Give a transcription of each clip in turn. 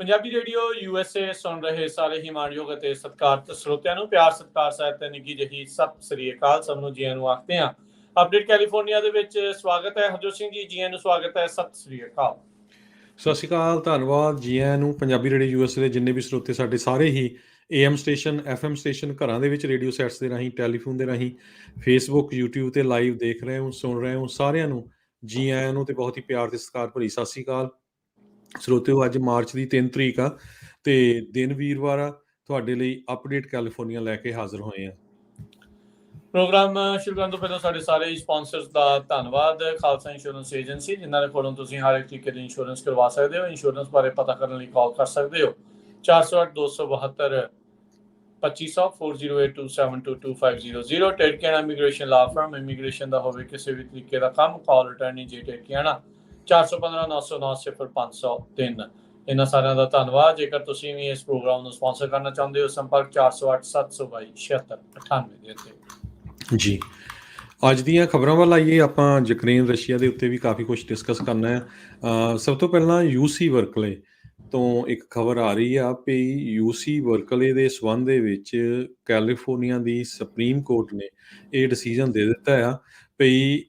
Punjabi radio USA ਸੁਣ ਰਹੇ ਸਾਰੇ ਹੀ ਮਾਣਯੋਗ ਅਤੇ ਸਤਿਕਾਰਤ ਸਰੋਤਿਆਂ ਨੂੰ ਪਿਆਰ ਸਤਿਕਾਰ ਸਹਿਤ ਨਿੱਘੀ ਜਿਹੀ ਸਤਿ ਸ੍ਰੀ ਅਕਾਲ। ਸਭ ਨੂੰ ਜੀ ਆਇਆਂ ਨੂੰ ਆਖਦੇ ਹਾਂ। ਅਪਡੇਟ ਕੈਲੀਫੋਰਨੀਆ ਦੇ ਵਿੱਚ ਸਵਾਗਤ ਹੈ। ਹਰਜੋਤ ਸਿੰਘ ਜੀ, ਜੀ ਆਇਆਂ ਨੂੰ ਸਵਾਗਤ ਹੈ। ਸਤਿ ਸ੍ਰੀ ਅਕਾਲ। ਸਤਿ ਸ਼੍ਰੀ ਅਕਾਲ, ਧੰਨਵਾਦ ਜੀ ਆਇਆਂ ਨੂੰ। ਪੰਜਾਬੀ ਰੇਡੀਓ USA ਦੇ ਜਿੰਨੇ ਵੀ ਸਰੋਤੇ ਸਾਡੇ ਸਾਰੇ ਹੀ AM ਸਟੇਸ਼ਨ, FM ਸਟੇਸ਼ਨ, ਘਰਾਂ ਦੇ ਵਿੱਚ ਰੇਡੀਓ ਸੈਟਸ ਦੇ ਰਾਹੀਂ, ਟੈਲੀਫੋਨ ਦੇ ਰਾਹੀਂ, ਫੇਸਬੁੱਕ, YouTube ਤੇ ਲਾਈਵ ਦੇਖ ਰਹੇ ਹੋ, ਸੁਣ ਰਹੇ ਹੋ, ਸਾਰਿਆਂ ਨੂੰ ਜੀ ਆਇਆਂ ਨੂੰ ਤੇ ਬਹੁਤ ਹੀ ਪਿਆਰ ਤੇ ਸਤਿਕਾਰ ਭਰੀ ਸਤਿ ਸ਼੍ਰੀ ਅਕਾਲ। ਸਰੋਤਿਓ, ਅੱਜ ਮਾਰਚ ਦੀ 3 ਤਰੀਕ ਆ ਤੇ ਦਿਨ ਵੀਰਵਾਰ ਆ। ਤੁਹਾਡੇ ਲਈ ਅਪਡੇਟ ਕੈਲੀਫੋਰਨੀਆ ਲੈ ਕੇ ਹਾਜ਼ਰ ਹੋਏ ਆ। ਪ੍ਰੋਗਰਾਮ ਸ਼ੁਰੂ ਕਰਨ ਤੋਂ ਪਹਿਲਾਂ ਸਾਡੇ ਸਾਰੇ ਸਪਾਂਸਰਸ ਦਾ ਧੰਨਵਾਦ। ਖਾਲਸਾ ਇੰਸ਼ੋਰੈਂਸ ਏਜੰਸੀ, ਜਿਨ੍ਹਾਂ ਦੇ ਕੋਲੋਂ ਤੁਸੀਂ ਹਰ ਇੱਕ ਤਰੀਕੇ ਦੀ ਇੰਸ਼ੋਰੈਂਸ ਕਰਵਾ ਸਕਦੇ ਹੋ। ਇੰਸ਼ੋਰੈਂਸ ਬਾਰੇ ਪਤਾ ਕਰਨ ਲਈ ਕਾਲ ਕਰ ਸਕਦੇ ਹੋ 408-272 2500 4082722500। ਟੇਡਕੀਆਣਾ ਇਮੀਗ੍ਰੇਸ਼ਨ ਲਾ ਫਰਮ, ਇਮੀਗ੍ਰੇਸ਼ਨ ਦਾ ਹੋਵੇ ਕਿਸੇ ਵੀ ਤਰੀਕੇ ਦਾ ਕੰਮ, ਕਾਲ ਰਿਟਰਨੀ ਜੇ ਟੇਡਕੀਆਣਾ 415-909-0503। ਇਹਨਾਂ ਸਾਰਿਆਂ ਦਾ ਧੰਨਵਾਦ। ਜੇਕਰ ਤੁਸੀਂ ਵੀ ਇਸ ਪ੍ਰੋਗਰਾਮ ਨੂੰ ਸਪਾਂਸਰ ਕਰਨਾ ਚਾਹੁੰਦੇ ਹੋ, ਸੰਪਰਕ 408-722-7678 ਦੇ ਉੱਤੇ। ਜੀ, ਅੱਜ ਦੀਆਂ ਖਬਰਾਂ ਵੱਲ ਆਈਏ। ਆਪਾਂ ਯੂਕਰੇਨ ਰਸ਼ੀਆ ਦੇ ਉੱਤੇ ਵੀ ਕਾਫੀ ਕੁਝ ਡਿਸਕਸ ਕਰਨਾ ਹੈ। ਸਭ ਤੋਂ ਪਹਿਲਾਂ UC ਬਰਕਲੇ ਤੋਂ ਇੱਕ ਖਬਰ ਆ ਰਹੀ ਆ ਵੀ UC ਬਰਕਲੇ ਦੇ ਸੰਬੰਧ ਦੇ ਵਿੱਚ ਕੈਲੀਫੋਰਨੀਆ ਦੀ ਸੁਪਰੀਮ ਕੋਰਟ ਨੇ ਇਹ ਡਿਸੀਜਨ ਦੇ ਦਿੱਤਾ ਆ ਵੀ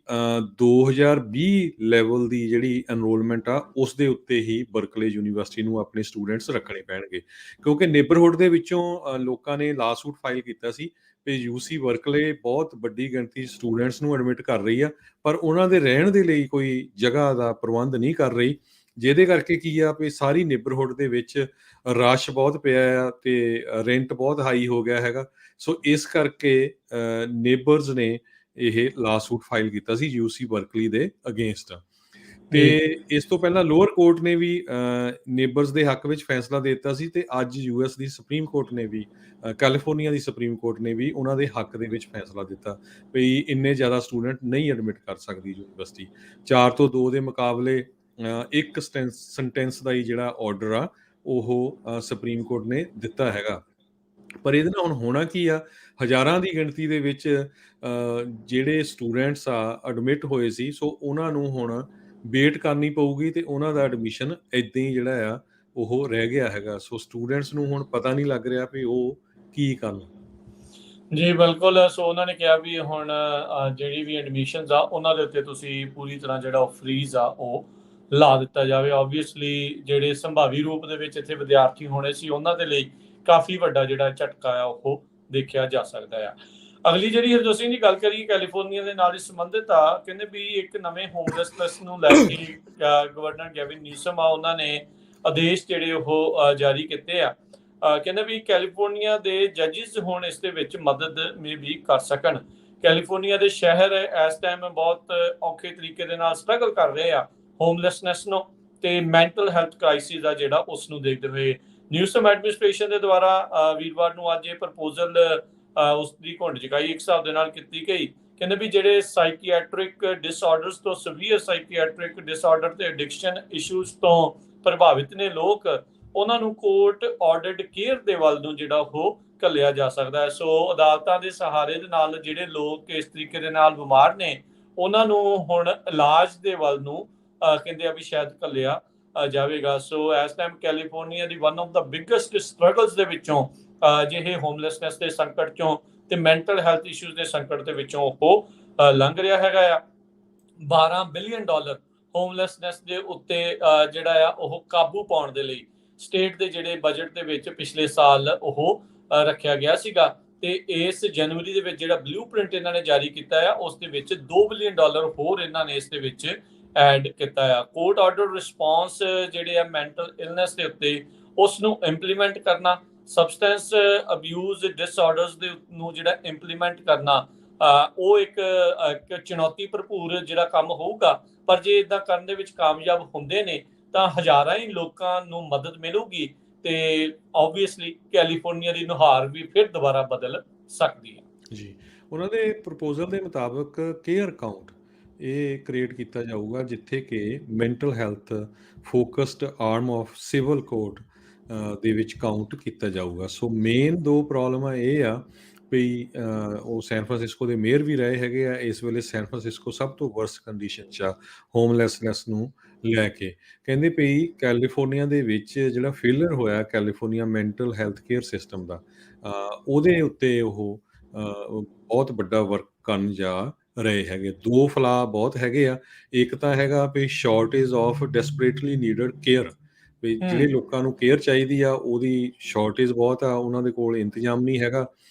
2020 ਲੈਵਲ ਦੀ ਜਿਹੜੀ ਐਨਰੋਲਮੈਂਟ ਆ ਉਸ ਦੇ ਉੱਤੇ ਹੀ ਬਰਕਲੇ ਯੂਨੀਵਰਸਿਟੀ ਨੂੰ ਆਪਣੇ ਸਟੂਡੈਂਟਸ ਰੱਖਣੇ ਪੈਣਗੇ, ਕਿਉਂਕਿ ਨੇਬਰਹੁੱਡ ਦੇ ਵਿੱਚੋਂ ਲੋਕਾਂ ਨੇ ਲਾਸੂਟ ਫਾਈਲ ਕੀਤਾ ਸੀ ਵੀ UC ਬਰਕਲੇ ਬਹੁਤ ਵੱਡੀ ਗਿਣਤੀ ਸਟੂਡੈਂਟਸ ਨੂੰ ਐਡਮਿਟ ਕਰ ਰਹੀ ਆ, ਪਰ ਉਹਨਾਂ ਦੇ ਰਹਿਣ ਦੇ ਲਈ ਕੋਈ ਜਗ੍ਹਾ ਦਾ ਪ੍ਰਬੰਧ ਨਹੀਂ ਕਰ ਰਹੀ, ਜਿਹਦੇ ਕਰਕੇ ਕੀ ਆ ਵੀ ਸਾਰੀ ਨੇਬਰਹੁੱਡ ਦੇ ਵਿੱਚ ਰਸ਼ ਬਹੁਤ ਪਿਆ ਆ ਤੇ ਰੈਂਟ ਬਹੁਤ ਹਾਈ ਹੋ ਗਿਆ ਹੈਗਾ। ਸੋ ਇਸ ਕਰਕੇ ਨੇਬਰਸ ਨੇ ਇਹ ਲਾਸੂਟ ਫਾਈਲ ਕੀਤਾ ਸੀ UC ਬਰਕਲੀ ਦੇ ਅਗੇਂਸਟ। ਤੇ ਇਸ ਤੋਂ ਪਹਿਲਾਂ ਲੋਅਰ ਕੋਰਟ ਨੇ ਵੀ ਨੇਬਰਸ ਦੇ ਹੱਕ ਵਿੱਚ ਫੈਸਲਾ ਦੇ ਦਿੱਤਾ ਸੀ ਤੇ ਅੱਜ US ਦੀ ਸੁਪਰੀਮ ਕੋਰਟ ਨੇ ਵੀ, ਕੈਲੀਫੋਰਨੀਆ ਦੀ ਸੁਪਰੀਮ ਕੋਰਟ ਨੇ ਵੀ ਉਹਨਾਂ ਦੇ ਹੱਕ ਦੇ ਵਿੱਚ ਫੈਸਲਾ ਦਿੱਤਾ ਵੀ ਇੰਨੇ ਜ਼ਿਆਦਾ ਸਟੂਡੈਂਟ ਨਹੀਂ ਐਡਮਿਟ ਕਰ ਸਕਦੀ ਯੂਨੀਵਰਸਿਟੀ। 4 ਤੋਂ 2 ਦੇ ਮੁਕਾਬਲੇ ਇੱਕ ਸੈਂਟੈਂਸ ਦਾ ਹੀ ਜਿਹੜਾ ਆਰਡਰ ਆ ਉਹ ਸੁਪਰੀਮ ਕੋਰਟ ਨੇ ਦਿੱਤਾ ਹੈਗਾ। ਪਰ ਇਹਦੇ ਨਾਲ ਹੁਣ ਹੋਣਾ ਕੀ ਆ, ਹਜ਼ਾਰਾਂ ਦੀ ਗਿਣਤੀ ਦੇ ਵਿੱਚ ਜਿਹੜੇ ਸਟੂਡੈਂਟਸ ਆ ਐਡਮਿਟ ਹੋਏ ਸੀ, ਸੋ ਉਹਨਾਂ ਨੂੰ ਹੁਣ ਵੇਟ ਕਰਨੀ ਪਊਗੀ ਤੇ ਉਹਨਾਂ ਦਾ ਐਡਮਿਸ਼ਨ ਏਦਾਂ ਹੀ ਜਿਹੜਾ ਆ ਉਹ ਰਹਿ ਗਿਆ ਹੈਗਾ। ਸੋ ਸਟੂਡੈਂਟਸ ਨੂੰ ਹੁਣ ਪਤਾ ਨਹੀਂ ਲੱਗ ਰਿਹਾ ਵੀ ਉਹ ਕੀ ਕਰਨ। ਜੀ ਬਿਲਕੁਲ। ਸੋ ਉਹਨਾਂ ਨੇ ਕਿਹਾ ਵੀ ਹੁਣ ਜਿਹੜੀ ਵੀ ਐਡਮਿਸ਼ਨਸ ਆ ਉਹਨਾਂ ਦੇ ਉੱਤੇ ਤੁਸੀਂ ਪੂਰੀ ਤਰ੍ਹਾਂ ਜਿਹੜਾ ਉਹ ਫਰੀਜ਼ ਆ ਉਹ ਲਾ ਦਿੱਤਾ ਜਾਵੇ। ਓਬਵੀਅਸਲੀ ਜਿਹੜੇ ਸੰਭਾਵੀ ਰੂਪ ਦੇ ਵਿੱਚ ਇੱਥੇ ਵਿਦਿਆਰਥੀ ਹੋਣੇ ਸੀ ਉਹਨਾਂ ਦੇ ਲਈ ਕਾਫੀ ਵੱਡਾ ਜਿਹੜਾ ਝਟਕਾ ਆ ਉਹ ਦੇਖਿਆ ਜਾ ਸਕਦਾ ਆ। ਅਗਲੀ ਜਿਹੜੀ ਹਰਜੋਤ ਸਿੰਘ ਦੀ ਗੱਲ ਕਰੀਏ ਕੈਲੀਫੋਰਨੀਆ ਦੇ ਨਾਲ ਸੰਬੰਧਿਤ ਆ, ਕਹਿੰਦੇ ਵੀ ਇੱਕ ਨਵੇਂ ਹੋਮਲੈਸਨੈਸ ਨੂੰ ਲੈ ਕੇ ਗਵਰਨਰ ਗੈਵਿਨ ਨਿਊਸਮ ਆ, ਉਹਨਾਂ ਨੇ ਆਦੇਸ਼ ਜਿਹੜੇ ਉਹ ਜਾਰੀ ਕੀਤੇ ਆ। ਕਹਿੰਦੇ ਵੀ ਕੈਲੀਫੋਰਨੀਆ ਦੇ ਜੱਜਿਸ ਹੁਣ ਇਸ ਦੇ ਵਿੱਚ ਮਦਦ ਮੇ ਵੀ ਕਰ ਸਕਣ। ਕੈਲੀਫੋਰਨੀਆ ਦੇ ਸ਼ਹਿਰ ਇਸ ਟਾਈਮ ਬਹੁਤ ਔਖੇ ਤਰੀਕੇ ਦੇ ਨਾਲ ਸਟਰਗਲ ਕਰ ਰਹੇ ਆ ਹੋਮਲੈਸਨੈਸ ਨੂੰ ਤੇ ਮੈਂਟਲ ਹੈਲਥ ਕ੍ਰਾਈਸਿਸ ਆ ਜਿਹੜਾ ਉਸ ਨੂੰ ਦੇਖਦੇ ਹੋਏ ਨਿਊਸਮ ਐਡਮਿਨਿਸਟ੍ਰੇਸ਼ਨ ਦੇ ਦੁਆਰਾ ਵੀਰਵਾਰ ਨੂੰ ਅੱਜ ਇਹ ਪ੍ਰਪੋਜ਼ਲ ਉਸ ਦੀ ਘੁੰਡ ਚੁਕਾਈ ਇੱਕ ਹਿਸਾਬ ਦੇ ਨਾਲ ਕੀਤੀ ਗਈ। ਕਹਿੰਦੇ ਵੀ ਜਿਹੜੇ ਸਾਈਕੀਐਟ੍ਰਿਕ ਡਿਸਆਰਡਰਸ ਤੋਂ ਸੀਵੀਅਰ ਸਾਈਕੀਐਟ੍ਰਿਕ ਡਿਸਆਰਡਰ ਤੇ ਐਡਿਕਸ਼ਨ ਇਸ਼ੂਜ਼ ਤੋਂ ਪ੍ਰਭਾਵਿਤ ਨੇ ਲੋਕ, ਉਹਨਾਂ ਨੂੰ ਕੋਰਟ ਆਰਡਰਡ ਕੇਅਰ ਦੇ ਵੱਲ ਨੂੰ ਜਿਹੜਾ ਉਹ ਘੱਲਿਆ ਜਾ ਸਕਦਾ ਹੈ। ਸੋ ਅਦਾਲਤਾਂ ਦੇ ਸਹਾਰੇ ਦੇ ਨਾਲ ਜਿਹੜੇ ਲੋਕ ਇਸ ਤਰੀਕੇ ਦੇ ਨਾਲ ਬਿਮਾਰ ਨੇ ਉਹਨਾਂ ਨੂੰ ਹੁਣ ਇਲਾਜ ਦੇ ਵੱਲ ਨੂੰ ਕਹਿੰਦੇ ਆ ਵੀ ਸ਼ਾਇਦ ਘੱਲਿਆ ਜਾਵੇਗਾ। ਸੋ ਇਸ time California the one of the biggest struggles ਦੇ ਵਿੱਚੋਂ ਜਿਹੇ ਹੋਮਲੈਸਨੈਸ ਦੇ ਸੰਕਟ ਚੋਂ ਤੇ ਮੈਂਟਲ ਹੈਲਥ ਇਸ਼ੂਜ਼ ਦੇ ਸੰਕਟ ਦੇ ਵਿੱਚੋਂ ਉਹ ਲੰਘ ਰਿਹਾ ਹੈਗਾ ਆ। $12 ਬਿਲੀਅਨ ਹੋਮਲੈਸਨੈਸ ਦੇ ਉੱਤੇ ਜਿਹੜਾ ਆ ਉਹ ਕਾਬੂ ਪਾਉਣ ਦੇ ਲਈ ਸਟੇਟ ਦੇ ਜਿਹੜੇ ਬਜਟ ਦੇ ਵਿੱਚ ਪਿਛਲੇ ਸਾਲ ਉਹ ਰੱਖਿਆ ਗਿਆ ਸੀਗਾ ਤੇ ਇਸ ਜਨਵਰੀ ਦੇ ਵਿੱਚ ਜਿਹੜਾ ਬਲੂਪ੍ਰਿੰਟ ਇਹਨਾਂ ਨੇ ਜਾਰੀ ਕੀਤਾ ਆ ਉਸ ਦੇ ਵਿੱਚ $2 ਬਿਲੀਅਨ ਹੋਰ ਇਹਨਾਂ ਨੇ ਇਸ ਦੇ ਵਿੱਚ ਐਡ ਕੀਤਾ ਆ। ਕੋਰਟ ਆਰਡਰ ਰਿਸਪੌਂਸ ਜਿਹੜੇ ਆ ਮੈਂਟਲ ਇਲਨੈਸ ਦੇ ਉੱਤੇ ਉਸ ਨੂੰ ਇੰਪਲੀਮੈਂਟ ਕਰਨਾ, ਸਬਸਟੈਂਸ ਅਬਿਊਜ਼ ਡਿਸਆਰਡਰਸ ਦੇ ਨੂੰ ਜਿਹੜਾ ਇੰਪਲੀਮੈਂਟ ਕਰਨਾ ਉਹ ਇੱਕ ਚੁਣੌਤੀ ਭਰਪੂਰ ਜਿਹੜਾ ਕੰਮ ਹੋਊਗਾ। ਪਰ ਜੇ ਇਦਾਂ ਕਰਨ ਦੇ ਵਿੱਚ ਕਾਮਯਾਬ ਹੁੰਦੇ ਨੇ ਤਾਂ ਹਜ਼ਾਰਾਂ ਹੀ ਲੋਕਾਂ ਨੂੰ ਮਦਦ ਮਿਲੂਗੀ ਤੇ ਆਬਵੀਅਸਲੀ ਕੈਲੀਫੋਰਨੀਆ ਦੀ ਨੁਹਾਰ ਵੀ ਫਿਰ ਦੁਬਾਰਾ ਬਦਲ ਸਕਦੀ ਹੈ। ਜੀ, ਉਹਨਾਂ ਦੇ ਪ੍ਰਪੋਜ਼ਲ ਦੇ ਮੁਤਾਬਕ ਕੇਅਰ ਕਾਊਂਟ ਇਹ ਕ੍ਰੀਏਟ ਕੀਤਾ ਜਾਊਗਾ ਜਿੱਥੇ ਕਿ mental health focused arm of civil court ਦੇ ਵਿੱਚ ਕਾਊਂਟ ਕੀਤਾ ਜਾਊਗਾ। ਸੋ ਮੇਨ ਦੋ ਪ੍ਰੋਬਲਮਾਂ ਇਹ ਆ ਵੀ ਉਹ ਸੈਨ ਫਰਾਂਸਿਸਕੋ ਦੇ ਮੇਅਰ ਵੀ ਰਹੇ ਹੈਗੇ ਆ। ਇਸ ਵੇਲੇ ਸੈਨ ਫਰਾਂਸਿਸਕੋ ਸਭ ਤੋਂ ਵਰਸਟ ਕੰਡੀਸ਼ਨ 'ਚ ਆ ਹੋਮਲੈਸਨੈਸ ਨੂੰ ਲੈ ਕੇ ਕਹਿੰਦੇ ਪਈ ਕੈਲੀਫੋਰਨੀਆ ਦੇ ਵਿੱਚ ਜਿਹੜਾ ਫੇਲਰ ਹੋਇਆ California mental health care system ਦਾ, ਉਹਦੇ ਉੱਤੇ ਉਹ ਬਹੁਤ ਵੱਡਾ ਵਰਕ ਕਰਨ ਜਾ ਰਹੇ ਹੈਗੇ। ਦੋ ਫਲਾ ਬਹੁਤ ਹੈਗੇ ਆ। ਇੱਕ ਤਾਂ ਹੈਗਾ ਵੀ ਸ਼ਾਰਟੇਜ ਆਫ ਡੈਸਪਰੇਟਲੀ ਨੀਡਡ ਕੇਅਰ, ਵੀ ਜਿਹੜੇ ਲੋਕਾਂ ਨੂੰ ਕੇਅਰ ਚਾਹੀਦੀ ਆ ਉਹਦੀ ਸ਼ਾਰਟੇਜ ਬਹੁਤ ਆ, ਉਹਨਾਂ ਦੇ ਕੋਲ ਇੰਤਜ਼ਾਮ ਨਹੀਂ ਹੈਗਾ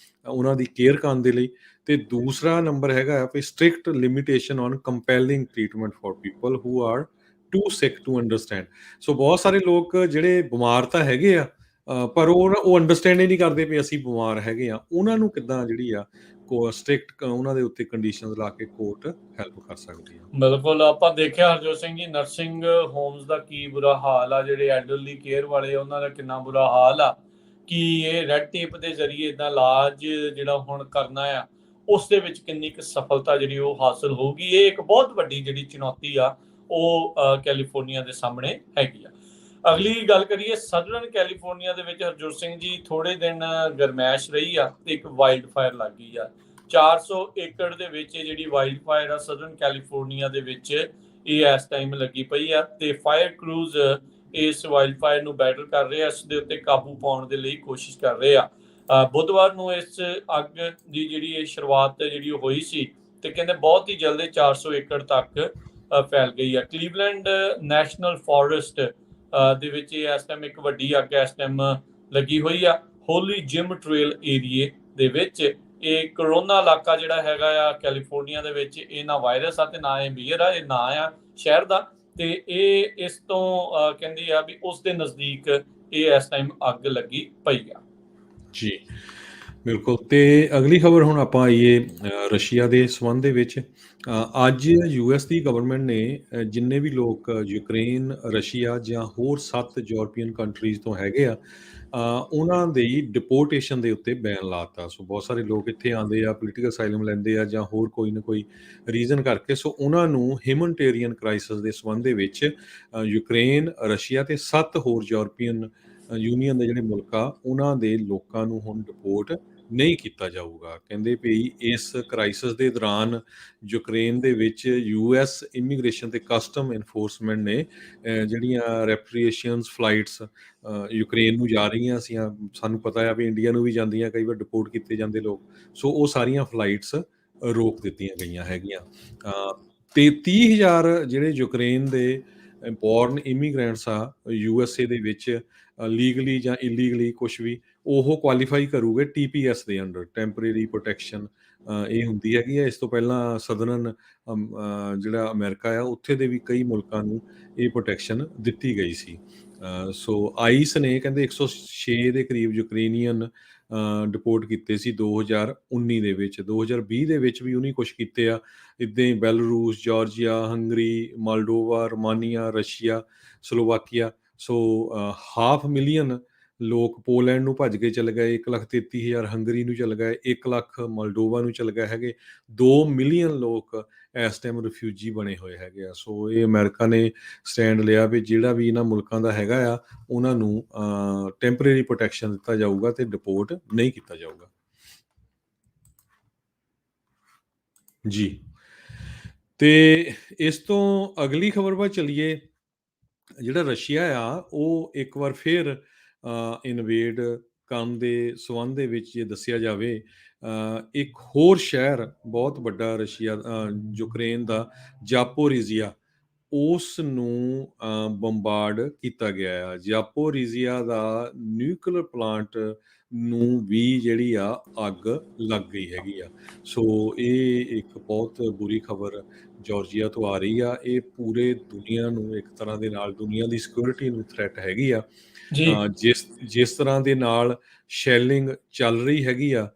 ਉਹਨਾਂ ਦੀ ਕੇਅਰ ਕਰਨ ਦੇ ਲਈ। ਤੇ ਦੂਸਰਾ ਨੰਬਰ ਹੈਗਾ ਵੀ strict limitation on compelling treatment for people who are too sick to understand. So ਬਹੁਤ ਸਾਰੇ ਲੋਕ ਜਿਹੜੇ ਬਿਮਾਰ ਤਾਂ ਹੈਗੇ ਆ, ਪਰ ਉਹ ਅੰਡਰਸਟੈਂਡ ਹੀ ਨਹੀਂ ਕਰਦੇ ਵੀ ਅਸੀਂ ਬਿਮਾਰ ਹੈਗੇ ਆ। ਉਹਨਾਂ ਨੂੰ ਕਿੱਦਾਂ ਜਿਹੜੀ ਆ ਸਟ੍ਰਿਕਟ ਉਹਨਾਂ ਦੇ ਉੱਤੇ ਕੰਡੀਸ਼ਨਸ ਲਾ ਕੇ ਕੋਰਟ ਹੈਲਪ ਕਰ ਸਕਦੀ ਆ। ਬਿਲਕੁਲ, ਆਪਾਂ ਦੇਖਿਆ ਹਰਜੋਤ ਸਿੰਘ ਜੀ ਨਰਸਿੰਗ ਹੋਮਸ ਦਾ ਕੀ ਬੁਰਾ ਹਾਲ ਆ, ਜਿਹੜੇ ਐਲਡਰਲੀ ਕੇਅਰ ਵਾਲੇ ਉਹਨਾਂ ਦਾ ਕਿੰਨਾ ਬੁਰਾ ਹਾਲ ਆ ਕਿ ਇਹ ਰੈੱਡ ਟੇਪ ਦੇ ਜ਼ਰੀਏ ਇਦਾਂ ਇਲਾਜ ਜਿਹੜਾ ਹੁਣ ਕਰਨਾ ਆ ਉਸ ਦੇ ਵਿੱਚ ਕਿੰਨੀ ਕੁ ਸਫਲਤਾ ਜਿਹੜੀ ਉਹ ਹਾਸਲ ਹੋਊਗੀ। ਇਹ ਇੱਕ ਬਹੁਤ ਵੱਡੀ ਜਿਹੜੀ ਚੁਣੌਤੀ ਆ ਉਹ ਕੈਲੀਫੋਰਨੀਆ ਦੇ ਸਾਹਮਣੇ ਹੈਗੀ ਆ। ਅਗਲੀ ਗੱਲ ਕਰੀਏ ਸਦਰਨ ਕੈਲੀਫੋਰਨੀਆ ਦੇ ਵਿੱਚ ਹਰਜੋਤ ਸਿੰਘ ਜੀ ਥੋੜੇ ਦਿਨ ਗਰਮੈਸ਼ ਰਹੀ ਆ ਤੇ ਇੱਕ ਵਾਈਲਡ ਫਾਇਰ ਲੱਗ ਗਈ ਆ। 400 ਏਕੜ ਦੇ ਵਿੱਚ ਜਿਹੜੀ ਵਾਈਲਡ ਫਾਇਰ ਆ ਸਦਰਨ ਕੈਲੀਫੋਰਨੀਆ ਦੇ ਵਿੱਚ ਇਹ ਇਸ ਟਾਈਮ ਲੱਗੀ ਪਈ ਆ ਤੇ ਫਾਇਰ ਕ੍ਰੂਜ਼ ਇਸ ਵਾਈਲਡ ਫਾਇਰ ਨੂੰ ਬੈਟਲ ਕਰ ਰਹੇ ਆ, ਇਸ ਦੇ ਉੱਤੇ ਕਾਬੂ ਪਾਉਣ ਦੇ ਲਈ ਕੋਸ਼ਿਸ਼ ਕਰ ਰਹੇ ਆ। ਬੁੱਧਵਾਰ ਨੂੰ ਇਸ ਅੱਗ ਦੀ ਜਿਹੜੀ ਇਹ ਸ਼ੁਰੂਆਤ ਜਿਹੜੀ ਹੋਈ ਸੀ ਤੇ ਕਹਿੰਦੇ ਬਹੁਤ ਹੀ ਜਲਦੀ 400 ਏਕੜ ਤੱਕ ਫੈਲ ਗਈ ਆ। ਕਲੀਵਲੈਂਡ ਨੈਸ਼ਨਲ ਫੋਰੈਸਟ ਦੇ ਵਿੱਚ ਇਹ ਇਸ ਟਾਈਮ ਇੱਕ ਵੱਡੀ ਅੱਗ ਇਸ ਟਾਈਮ ਲੱਗੀ ਹੋਈ ਆ। ਹੋਲੀ ਜਿਮ ਟ੍ਰੇਲ ਏਰੀਏ ਦੇ ਵਿੱਚ ਇਹ ਕਰੋਨਾ ਇਲਾਕਾ ਜਿਹੜਾ ਹੈਗਾ ਆ ਕੈਲੀਫੋਰਨੀਆ ਦੇ ਵਿੱਚ, ਇਹ ਨਾ ਵਾਇਰਸ ਆ ਤੇ ਨਾ ਇਹ ਬੀਅਰ ਆ, ਇਹ ਨਾਂ ਆ ਸ਼ਹਿਰ ਦਾ। ਤੇ ਇਹ ਇਸ ਤੋਂ ਕਹਿੰਦੀ ਆ ਵੀ ਉਸ ਦੇ ਨਜ਼ਦੀਕ ਇਹ ਇਸ ਟਾਈਮ ਅੱਗ ਲੱਗੀ ਪਈ ਆ। ਜੀ ਬਿਲਕੁਲ। ਤੇ ਅਗਲੀ ਖਬਰ ਹੁਣ ਆਪਾਂ ਆਈਏ ਰਸ਼ੀਆ ਦੇ ਸੰਬੰਧ ਦੇ ਵਿੱਚ। ਅੱਜ ਯੂਐਸ ਦੀ ਗਵਰਨਮੈਂਟ ਨੇ ਜਿੰਨੇ ਵੀ ਲੋਕ ਯੂਕਰੇਨ, ਰਸ਼ੀਆ ਜਾਂ ਹੋਰ 7 ਯੂਰਪੀਅਨ ਕੰਟਰੀਜ਼ ਤੋਂ ਹੈਗੇ ਆ, ਉਹਨਾਂ ਦੀ ਡਿਪੋਰਟੇਸ਼ਨ ਦੇ ਉੱਤੇ ਬੈਨ ਲਾਤਾ। ਸੋ ਬਹੁਤ ਸਾਰੇ ਲੋਕ ਇੱਥੇ ਆਉਂਦੇ ਆ, ਪੋਲੀਟੀਕਲ ਅਸਾਈਲਮ ਲੈਂਦੇ ਆ ਜਾਂ ਹੋਰ ਕੋਈ ਨਾ ਕੋਈ ਰੀਜ਼ਨ ਕਰਕੇ, ਸੋ ਉਹਨਾਂ ਨੂੰ ਹਿਊਮਨਟੇਰੀਅਨ ਕ੍ਰਾਈਸਿਸ ਦੇ ਸੰਬੰਧ ਦੇ ਵਿੱਚ ਯੂਕਰੇਨ, ਰਸ਼ੀਆ ਤੇ 7 ਹੋਰ ਯੂਰਪੀਅਨ ਯੂਨੀਅਨ ਦੇ ਜਿਹੜੇ ਮੁਲਕ ਆ ਉਹਨਾਂ ਦੇ ਲੋਕਾਂ ਨੂੰ ਹੁਣ ਡਿਪੋਰਟ ਨਹੀਂ ਕੀਤਾ ਜਾਊਗਾ। ਕਹਿੰਦੇ ਵੀ ਇਸ ਕ੍ਰਾਈਸਿਸ ਦੇ ਦੌਰਾਨ ਯੂਕਰੇਨ ਦੇ ਵਿੱਚ ਯੂਐਸ ਇਮੀਗ੍ਰੇਸ਼ਨ ਤੇ ਕਸਟਮ ਇਨਫੋਰਸਮੈਂਟ ਨੇ ਜਿਹੜੀਆਂ ਰੈਪਰੀਏਸ਼ਨਸ ਫਲਾਈਟਸ ਯੂਕਰੇਨ ਨੂੰ ਜਾ ਰਹੀਆਂ ਸੀ, ਸਾਨੂੰ ਪਤਾ ਆ ਵੀ ਇੰਡੀਆ ਨੂੰ ਵੀ ਜਾਂਦੀਆਂ, ਕਈ ਵਾਰ ਡਿਪੋਰਟ ਕੀਤੇ ਜਾਂਦੇ ਲੋਕ, ਸੋ ਉਹ ਸਾਰੀਆਂ ਫਲਾਈਟਸ ਰੋਕ ਦਿੱਤੀਆਂ ਗਈਆਂ ਹੈਗੀਆਂ। 33,000 ਜਿਹੜੇ ਯੂਕਰੇਨ ਦੇ ਬੋਰਨ ਇਮੀਗ੍ਰੈਂਟਸ ਆ ਯੂਐਸਏ ਦੇ ਵਿੱਚ ਲੀਗਲੀ ਜਾਂ ਇਲੀਗਲੀ ਕੁਛ ਵੀ, ਉਹ ਕੁਆਲੀਫਾਈ ਕਰੂਗੇ TPS ਦੇ ਅੰਡਰ, ਟੈਂਪਰੇਰੀ ਪ੍ਰੋਟੈਕਸ਼ਨ ਇਹ ਹੁੰਦੀ ਹੈਗੀ ਆ। ਇਸ ਤੋਂ ਪਹਿਲਾਂ ਸਦਰਨ ਜਿਹੜਾ ਅਮਰੀਕਾ ਆ ਉੱਥੇ ਦੇ ਵੀ ਕਈ ਮੁਲਕਾਂ ਨੂੰ ਇਹ ਪ੍ਰੋਟੈਕਸ਼ਨ ਦਿੱਤੀ ਗਈ ਸੀ। ਸੋ ਆਈਸ ਨੇ ਕਹਿੰਦੇ 106 ਦੇ ਕਰੀਬ ਯੂਕਰੇਨੀਅਨ ਡਿਪੋਰਟ ਕੀਤੇ ਸੀ 2019 ਦੇ ਵਿੱਚ। 2020 ਦੇ ਵਿੱਚ ਵੀ ਉਹਨੇ ਕੁਛ ਕੀਤੇ ਆ ਇੱਦਾਂ ਹੀ, Belarus, Georgia, Hungary, Moldova, Romania, Russia, Slovakia. So 500,000 ਲੋਕ ਪੋਲੈਂਡ ਨੂੰ ਭੱਜ ਕੇ ਚਲੇ ਗਏ, 1,33,000 ਹੰਗਰੀ ਨੂੰ ਚਲੇ ਗਏ, 1 ਲੱਖ ਮਾਲਡੋਵਾ ਨੂੰ ਚਲੇ ਗਏ ਹੈਗੇ, 2 ਮਿਲੀਅਨ ਲੋਕ ਇਸ ਟਾਈਮ ਰਿਫਿਊਜੀ ਬਣੇ ਹੋਏ ਹੈਗੇ ਆ। ਸੋ ਇਹ ਅਮਰੀਕਾ ਨੇ ਸਟੈਂਡ ਲਿਆ ਵੀ ਜਿਹੜਾ ਵੀ ਇਹਨਾਂ ਮੁਲਕਾਂ ਦਾ ਹੈਗਾ ਆ ਉਹਨਾਂ ਨੂੰ ਟੈਂਪਰੇਰੀ ਪ੍ਰੋਟੈਕਸ਼ਨ ਦਿੱਤਾ ਜਾਊਗਾ ਤੇ ਡਿਪੋਰਟ ਨਹੀਂ ਕੀਤਾ ਜਾਊਗਾ। ਜੀ ਤੇ ਇਸ ਤੋਂ ਅਗਲੀ ਖਬਰ ਵੱਲ ਚੱਲੀਏ। ਜਿਹੜਾ ਰਸ਼ੀਆ ਆ ਉਹ ਇੱਕ ਵਾਰ ਫਿਰ ਇਨਵੇਡ ਕਰਨ ਦੇ ਸੰਬੰਧ ਦੇ ਵਿੱਚ ਜੇ ਦੱਸਿਆ ਜਾਵੇ, ਇੱਕ ਹੋਰ ਸ਼ਹਿਰ ਬਹੁਤ ਵੱਡਾ ਰਸ਼ੀਆ ਯੂਕਰੇਨ ਦਾ, ਜਾਪੋਰੀਜ਼ੀਆ, ਉਸ ਨੂੰ ਬੰਬਾਰਡ ਕੀਤਾ ਗਿਆ ਆ। ਜਾਪੋਰੀਜ਼ੀਆ ਦਾ ਨਿਊਕਲੀਅਰ ਪਲਾਂਟ ਨੂੰ ਵੀ ਜਿਹੜੀ ਆ ਅੱਗ ਲੱਗ ਗਈ ਹੈਗੀ ਆ। ਸੋ ਇਹ ਇੱਕ ਬਹੁਤ ਬੁਰੀ ਖਬਰ ਜਾਰਜੀਆ ਤੋਂ ਆ ਰਹੀ ਆ। ਇਹ ਪੂਰੇ ਦੁਨੀਆ ਨੂੰ ਇੱਕ ਤਰ੍ਹਾਂ ਦੇ ਨਾਲ, ਦੁਨੀਆ ਦੀ ਸਿਕਿਉਰਿਟੀ ਨੂੰ ਥ੍ਰੈਟ ਹੈਗੀ ਆ। ਜਿਸ ਤਰ੍ਹਾਂ ਦੇ ਨਾਲ ਸ਼ੈਲਿੰਗ ਚੱਲ ਰਹੀ ਹੈਗੀ ਆ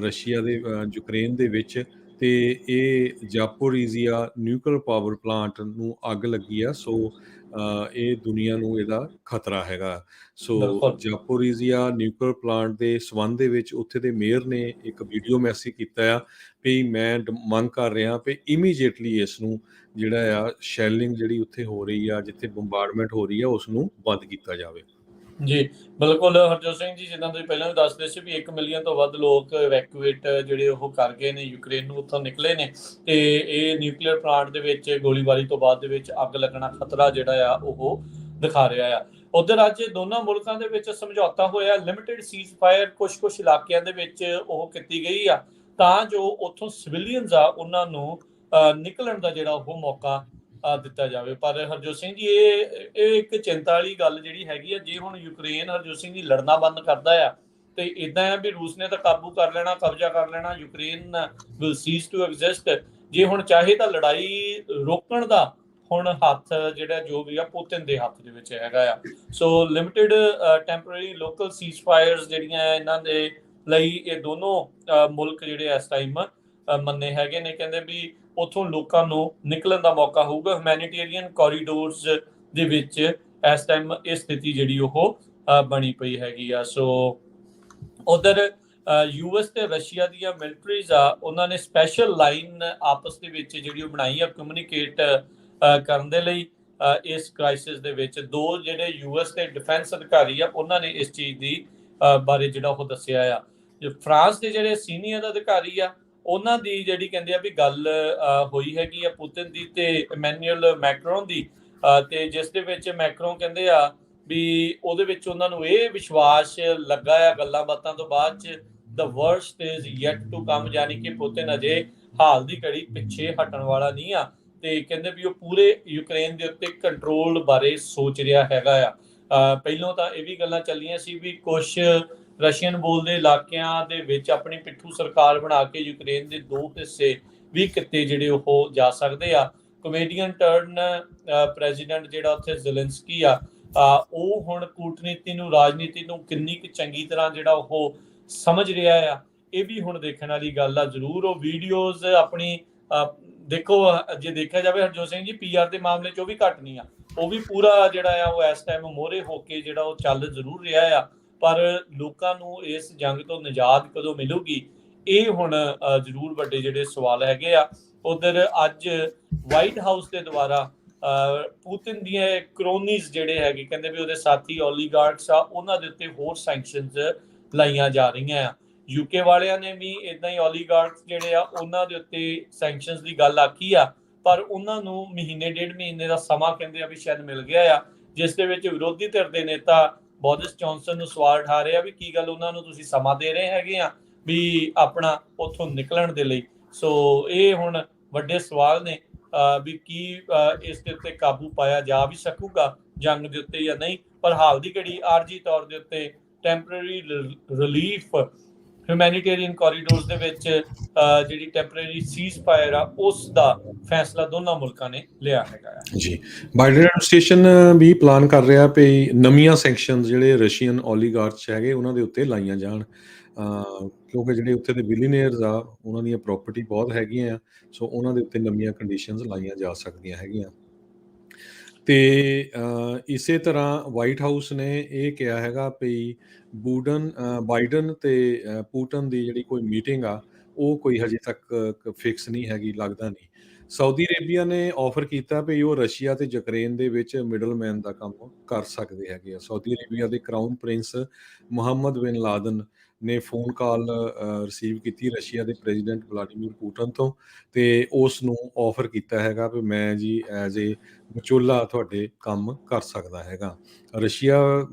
ਰਸ਼ੀਆ ਦੇ ਯੂਕਰੇਨ ਦੇ ਵਿੱਚ, ਤੇ ਇਹ ਜਾਪੋਰੀਜ਼ੀਆ ਨਿਊਕਲੀਅਰ ਪਾਵਰ ਪਲਾਂਟ ਨੂੰ ਅੱਗ ਲੱਗੀ ਆ। ਸੋ ਇਹ ਦੁਨੀਆ ਨੂੰ ਇਹਦਾ ਖਤਰਾ ਹੈਗਾ। ਸੋ ਜਾਪੋਰੀਜ਼ੀਆ ਨਿਊਕਲੀਅਰ ਪਲਾਂਟ ਦੇ ਸੰਬੰਧ ਦੇ ਵਿੱਚ ਉੱਥੇ ਦੇ ਮੇਅਰ ਨੇ ਇੱਕ ਵੀਡੀਓ ਮੈਸੇਜ ਕੀਤਾ ਆ ਵੀ ਮੈਂ ਮੰਗ ਕਰ ਰਿਹਾ ਵੀ ਇਮੀਡੀਏਟਲੀ ਇਸ ਨੂੰ ਜਿਹੜਾ ਆ ਸ਼ੈਲਿੰਗ ਜਿਹੜੀ ਉੱਥੇ ਹੋ ਰਹੀ ਆ, ਜਿੱਥੇ ਬੰਬਾਰਡਮੈਂਟ ਹੋ ਰਹੀ ਆ, ਉਸ ਨੂੰ ਬੰਦ ਕੀਤਾ ਜਾਵੇ। ਜੀ, ਬਿਲਕੁਲ ਹਰਜੋਤ ਸਿੰਘ ਜੀ, ਜਿੱਦਾਂ ਤੁਸੀਂ ਪਹਿਲਾਂ ਵੀ ਦੱਸਦੇ ਸੀ ਵੀ 1 ਮਿਲੀਅਨ ਤੋਂ ਵੱਧ ਲੋਕ ਇਵੈਕੂਏਟ ਜਿਹੜੇ ਉਹ ਕਰ ਗਏ ਨੇ, ਯੂਕਰੇਨ ਨੂੰ ਉੱਥੋਂ ਨਿਕਲੇ ਨੇ ਤੇ ਇਹ ਨਿਊਕਲੀਅਰ ਪਲਾਂਟ ਦੇ ਵਿੱਚ ਗੋਲੀਬਾਰੀ ਤੋਂ ਬਾਅਦ ਦੇ ਵਿੱਚ ਅੱਗ ਲੱਗਣਾ ਖਤਰਾ ਜਿਹੜਾ ਆ ਉਹ ਦਿਖਾ ਰਿਹਾ ਆ। ਉਧਰ ਅੱਜ ਦੋਨਾਂ ਮੁਲਕਾਂ ਦੇ ਵਿੱਚ ਸਮਝੌਤਾ ਹੋਇਆ, ਲਿਮਿਟਿਡ ਸੀਜ਼ ਫਾਇਰ ਕੁਝ ਇਲਾਕਿਆਂ ਦੇ ਵਿੱਚ ਉਹ ਕੀਤੀ ਗਈ ਆ ਤਾਂ ਜੋ ਉੱਥੋਂ ਸਿਵਿਲੀਅਨਸ ਆ ਉਹਨਾਂ ਨੂੰ ਨਿਕਲਣ ਦਾ ਜਿਹੜਾ ਉਹ ਮੌਕਾ ਦਿੱਤਾ ਜਾਵੇ। ਪਰ ਹਰਜੋਤ ਸਿੰਘ ਜੀ, ਇਹ ਇੱਕ ਚਿੰਤਾ ਵਾਲੀ ਗੱਲ ਜਿਹੜੀ ਹੈਗੀ ਆ, ਜੇ ਹੁਣ ਯੂਕਰੇਨ ਹਰਜੋਤ ਸਿੰਘ ਜੀ ਲੜਨਾ ਬੰਦ ਕਰਦਾ ਆ ਤੇ ਇਦਾਂ ਆ ਵੀ ਰੂਸ ਨੇ ਤਾਂ ਕਾਬੂ ਕਰ ਲੈਣਾ, ਕਬਜ਼ਾ ਕਰ ਲੈਣਾ, Ukraine will cease to exist. ਜੇ ਹੁਣ ਚਾਹੇ ਤਾਂ ਲੜਾਈ ਰੋਕਣ ਦਾ ਹੁਣ ਹੱਥ ਜਿਹੜਾ ਜੋ ਵੀ ਆ ਪੁਤਿਨ ਦੇ ਹੱਥ ਦੇ ਵਿੱਚ ਹੈਗਾ ਆ। So limited temporary local ceasefires ਜਿਹੜੀਆਂ ਇਹਨਾਂ ਦੇ ਲਈ ਇਹ ਦੋਨੋਂ ਮੁਲਕ ਜਿਹੜੇ ਇਸ ਟਾਈਮ ਮੰਨੇ ਹੈਗੇ ਨੇ, ਕਹਿੰਦੇ ਵੀ ਉੱਥੋਂ ਲੋਕਾਂ ਨੂੰ ਨਿਕਲਣ ਦਾ ਮੌਕਾ ਹੋਊਗਾ। ਹਿਊਮੈਨਿਟੇਰੀਅਨ ਕੋਰੀਡੋਰਸ ਦੇ ਵਿੱਚ ਇਸ ਟਾਈਮ ਇਹ ਸਥਿਤੀ ਜਿਹੜੀ ਉਹ ਬਣੀ ਪਈ ਹੈਗੀ ਆ। ਸੋ ਉਧਰ ਯੂਐਸ ਤੇ ਰਸ਼ੀਆ ਦੀਆਂ ਮਿਲਟਰੀਜ਼ ਆ, ਉਹਨਾਂ ਨੇ ਸਪੈਸ਼ਲ ਲਾਈਨ ਆਪਸ ਦੇ ਵਿੱਚ ਜਿਹੜੀ ਉਹ ਬਣਾਈ ਆ ਕਮਿਊਨੀਕੇਟ ਕਰਨ ਦੇ ਲਈ ਇਸ ਕ੍ਰਾਈਸਿਸ ਦੇ ਵਿੱਚ। ਦੋ ਜਿਹੜੇ ਯੂਐਸ ਦੇ ਡਿਫੈਂਸ ਅਧਿਕਾਰੀ ਆ, ਉਹਨਾਂ ਨੇ ਇਸ ਚੀਜ਼ ਦੀ ਬਾਰੇ ਜਿਹੜਾ ਉਹ ਦੱਸਿਆ ਆ। ਫਰਾਂਸ ਦੇ ਜਿਹੜੇ ਸੀਨੀਅਰ ਅਧਿਕਾਰੀ ਆ, ਉਹਨਾਂ ਦੀ ਜਿਹੜੀ ਕਹਿੰਦੇ ਆ ਵੀ ਗੱਲ ਹੋਈ ਹੈਗੀ ਆ ਪੁਤਿਨ ਦੀ ਤੇ ਇਮੈਨੂਅਲ ਮੈਕਰੋਨ ਦੀ, ਤੇ ਜਿਸ ਦੇ ਵਿੱਚ ਮੈਕਰੋਨ ਕਹਿੰਦੇ ਆ ਵੀ ਉਹਦੇ ਵਿੱਚ ਉਹਨਾਂ ਨੂੰ ਇਹ ਵਿਸ਼ਵਾਸ ਲੱਗਾ ਆ ਗੱਲਾਂ ਬਾਤਾਂ ਤੋਂ ਬਾਅਦ ਚ, the worst is yet to come, ਯਾਨੀ ਕਿ ਪੁਤਿਨ ਅਜੇ ਹਾਲ ਦੀ ਘੜੀ ਪਿੱਛੇ ਹਟਣ ਵਾਲਾ ਨਹੀਂ ਆ ਤੇ ਕਹਿੰਦੇ ਵੀ ਉਹ ਪੂਰੇ ਯੂਕਰੇਨ ਦੇ ਉੱਤੇ ਕੰਟਰੋਲ ਬਾਰੇ ਸੋਚ ਰਿਹਾ ਹੈਗਾ ਆ। ਪਹਿਲਾਂ ਤਾਂ ਇਹ ਵੀ ਗੱਲਾਂ ਚੱਲੀਆਂ ਸੀ ਵੀ ਕੁਝ ਰਸ਼ੀਅਨ ਬੋਲਦੇ ਇਲਾਕਿਆਂ ਦੇ ਵਿੱਚ ਆਪਣੀ ਪਿੱਠੂ ਸਰਕਾਰ ਬਣਾ ਕੇ ਯੂਕਰੇਨ ਦੇ 2 ਹਿੱਸੇ ਵੀ ਕਿਤੇ ਜਿਹੜੇ ਉਹ ਜਾ ਸਕਦੇ ਆ। ਕਮੇਡੀਅਨ ਟਰਨ ਪ੍ਰੈਜ਼ੀਡੈਂਟ ਜਿਹੜਾ ਉੱਥੇ ਜ਼ੈਲੈਂਸਕੀ ਆ, ਉਹ ਹੁਣ ਕੂਟਨੀਤੀ ਨੂੰ, ਰਾਜਨੀਤੀ ਨੂੰ ਕਿੰਨੀ ਕੁ ਚੰਗੀ ਤਰ੍ਹਾਂ ਜਿਹੜਾ ਉਹ ਸਮਝ ਰਿਹਾ ਆ, ਇਹ ਵੀ ਹੁਣ ਦੇਖਣ ਵਾਲੀ ਗੱਲ ਆ। ਜ਼ਰੂਰ ਉਹ ਵੀਡੀਓਜ਼ ਆਪਣੀ ਦੇਖੋ, ਜੇ ਦੇਖਿਆ ਜਾਵੇ ਹਰਜੋਤ ਸਿੰਘ ਜੀ, ਪੀਆਰ ਦੇ ਮਾਮਲੇ 'ਚ ਉਹ ਵੀ ਘੱਟ ਨਹੀਂ ਆ, ਉਹ ਵੀ ਪੂਰਾ ਜਿਹੜਾ ਆ ਉਹ ਇਸ ਟਾਈਮ ਮੋਹਰੇ ਹੋ ਕੇ ਜਿਹੜਾ ਉਹ ਚੱਲ ਜ਼ਰੂਰ ਰਿਹਾ ਆ। ਪਰ ਲੋਕਾਂ ਨੂੰ ਇਸ ਜੰਗ ਤੋਂ ਨਿਜਾਤ ਕਦੋਂ ਮਿਲੂਗੀ, ਇਹ ਹੁਣ ਜ਼ਰੂਰ ਵੱਡੇ ਜਿਹੜੇ ਸਵਾਲ ਹੈਗੇ ਆ। ਉਧਰ ਅੱਜ ਵਾਈਟ ਹਾਊਸ ਦੇ ਦੁਆਰਾ ਪੁਤਿਨ ਦੀਆਂ ਕ੍ਰੋਨੀਜ਼ ਜਿਹੜੇ ਹੈਗੇ, ਕਹਿੰਦੇ ਵੀ ਉਹਦੇ ਸਾਥੀ ਓਲੀਗਾਰਕਸ ਆ, ਉਹਨਾਂ ਦੇ ਉੱਤੇ ਹੋਰ ਸੈਂਕਸ਼ਨਸ ਲਾਈਆਂ ਜਾ ਰਹੀਆਂ ਆ। ਯੂਕੇ ਵਾਲਿਆਂ ਨੇ ਵੀ ਇਦਾਂ ਹੀ ਓਲੀਗਾਰਕਸ ਜਿਹੜੇ ਆ ਉਹਨਾਂ ਦੇ ਉੱਤੇ ਸੈਂਕਸ਼ਨਸ ਦੀ ਗੱਲ ਆਖੀ ਆ, ਪਰ ਉਹਨਾਂ ਨੂੰ ਮਹੀਨੇ ਡੇਢ ਮਹੀਨੇ ਦਾ ਸਮਾਂ ਕਹਿੰਦੇ ਆ ਵੀ ਸ਼ਾਇਦ ਮਿਲ ਗਿਆ ਆ, ਜਿਸ ਦੇ ਵਿੱਚ ਵਿਰੋਧੀ ਧਿਰ ਦੇ ਨੇਤਾ ਬੋਰਿਸ ਜੌਨਸਨ ਨੂੰ ਸਵਾਲ ਉਠਾ ਰਹੇ ਆ ਵੀ ਕੀ ਗੱਲ ਉਹਨਾਂ ਨੂੰ ਤੁਸੀਂ ਸਮਾਂ ਦੇ ਰਹੇ ਹੈਗੇ ਆ ਵੀ ਆਪਣਾ ਉੱਥੋਂ ਨਿਕਲਣ ਦੇ ਲਈ। ਸੋ ਇਹ ਹੁਣ ਵੱਡੇ ਸਵਾਲ ਨੇ ਵੀ ਕੀ ਇਸ ਦੇ ਉੱਤੇ ਕਾਬੂ ਪਾਇਆ ਜਾ ਵੀ ਸਕੂਗਾ ਜੰਗ ਦੇ ਉੱਤੇ ਜਾਂ ਨਹੀਂ। ਪਰ ਹਾਲ ਦੀ ਘੜੀ ਆਰਜੀ ਤੌਰ ਦੇ ਉੱਤੇ ਟੈਂਪਰੇਰੀ ਰਿਲੀਫ ਹਿਊਮੈਨਿਟੇਰੀਅਨ ਕੋਰੀਡੋਰਸ ਦੇ ਵਿੱਚ ਜਿਹੜੀ ਟੈਂਪਰੇਰੀ ਸੀਜ਼ ਫਾਇਰ ਆ, ਉਸ ਦਾ ਫੈਸਲਾ ਦੋਨਾਂ ਮੁਲਕਾਂ ਨੇ ਲਿਆ ਹੈਗਾ ਜੀ। ਬਾਈਡਨ ਐਡਮਿਨਿਸਟ੍ਰੇਸ਼ਨ ਵੀ ਪਲਾਨ ਕਰ ਰਿਹਾ ਵੀ ਨਵੀਆਂ ਸੈਂਕਸ਼ਨਸ ਜਿਹੜੇ ਰਸ਼ੀਅਨ ਓਲੀਗਾਰਕਸ ਹੈਗੇ ਉਹਨਾਂ ਦੇ ਉੱਤੇ ਲਾਈਆਂ ਜਾਣ, ਕਿਉਂਕਿ ਜਿਹੜੇ ਉੱਥੇ ਦੇ ਬਿਲੀਅਨੇਅਰਸ ਆ ਉਹਨਾਂ ਦੀਆਂ ਪ੍ਰਾਪਰਟੀ ਬਹੁਤ ਹੈਗੀਆਂ ਆ, ਸੋ ਉਹਨਾਂ ਦੇ ਉੱਤੇ ਨਵੀਆਂ ਕੰਡੀਸ਼ਨਸ ਲਾਈਆਂ ਜਾ ਸਕਦੀਆਂ ਹੈਗੀਆਂ। ਤੇ ਇਸੇ ਤਰ੍ਹਾਂ ਵਾਈਟ ਹਾਊਸ ਨੇ ਇਹ ਕਿਹਾ ਹੈਗਾ ਵੀ ਬਾਈਡਨ ਤੇ ਪੁਤਿਨ ਦੀ ਜਿਹੜੀ ਕੋਈ ਮੀਟਿੰਗ ਆ ਉਹ ਕੋਈ ਹਜੇ ਤੱਕ ਫਿਕਸ ਨਹੀਂ ਹੈਗੀ, ਲੱਗਦਾ ਨਹੀਂ। ਸਾਊਦੀ ਅਰੇਬੀਆ ਨੇ ਆਫਰ ਕੀਤਾ ਵੀ ਉਹ ਰਸ਼ੀਆ ਤੇ ਯੂਕਰੇਨ ਦੇ ਵਿੱਚ ਮਿਡਲਮੈਨ ਦਾ ਕੰਮ ਕਰ ਸਕਦੇ ਹੈਗੇ ਆ। ਸਾਊਦੀ ਅਰੇਬੀਆ ਦੇ ਕਰਾਊਨ ਪ੍ਰਿੰਸ ਮੁਹੰਮਦ ਬਿਨ ਲਾਦਨ ਨੇ ਫੋਨ ਕਾਲ ਰਿਸੀਵ ਕੀਤੀ ਰਸ਼ੀਆ ਦੇ ਪ੍ਰੈਜ਼ੀਡੈਂਟ ਵਲਾਡੀਮੀਰ ਪੁਤਿਨ ਤੋਂ, ਤੇ ਉਸ ਨੂੰ ਆਫਰ ਕੀਤਾ ਹੈਗਾ ਵੀ ਮੈਂ ਜੀ ਐਜ਼ ਏ ਵਿਚੋਲਾ ਤੁਹਾਡੇ ਕੰਮ ਕਰ ਸਕਦਾ ਹੈਗਾ। ਰਸ਼ੀਆ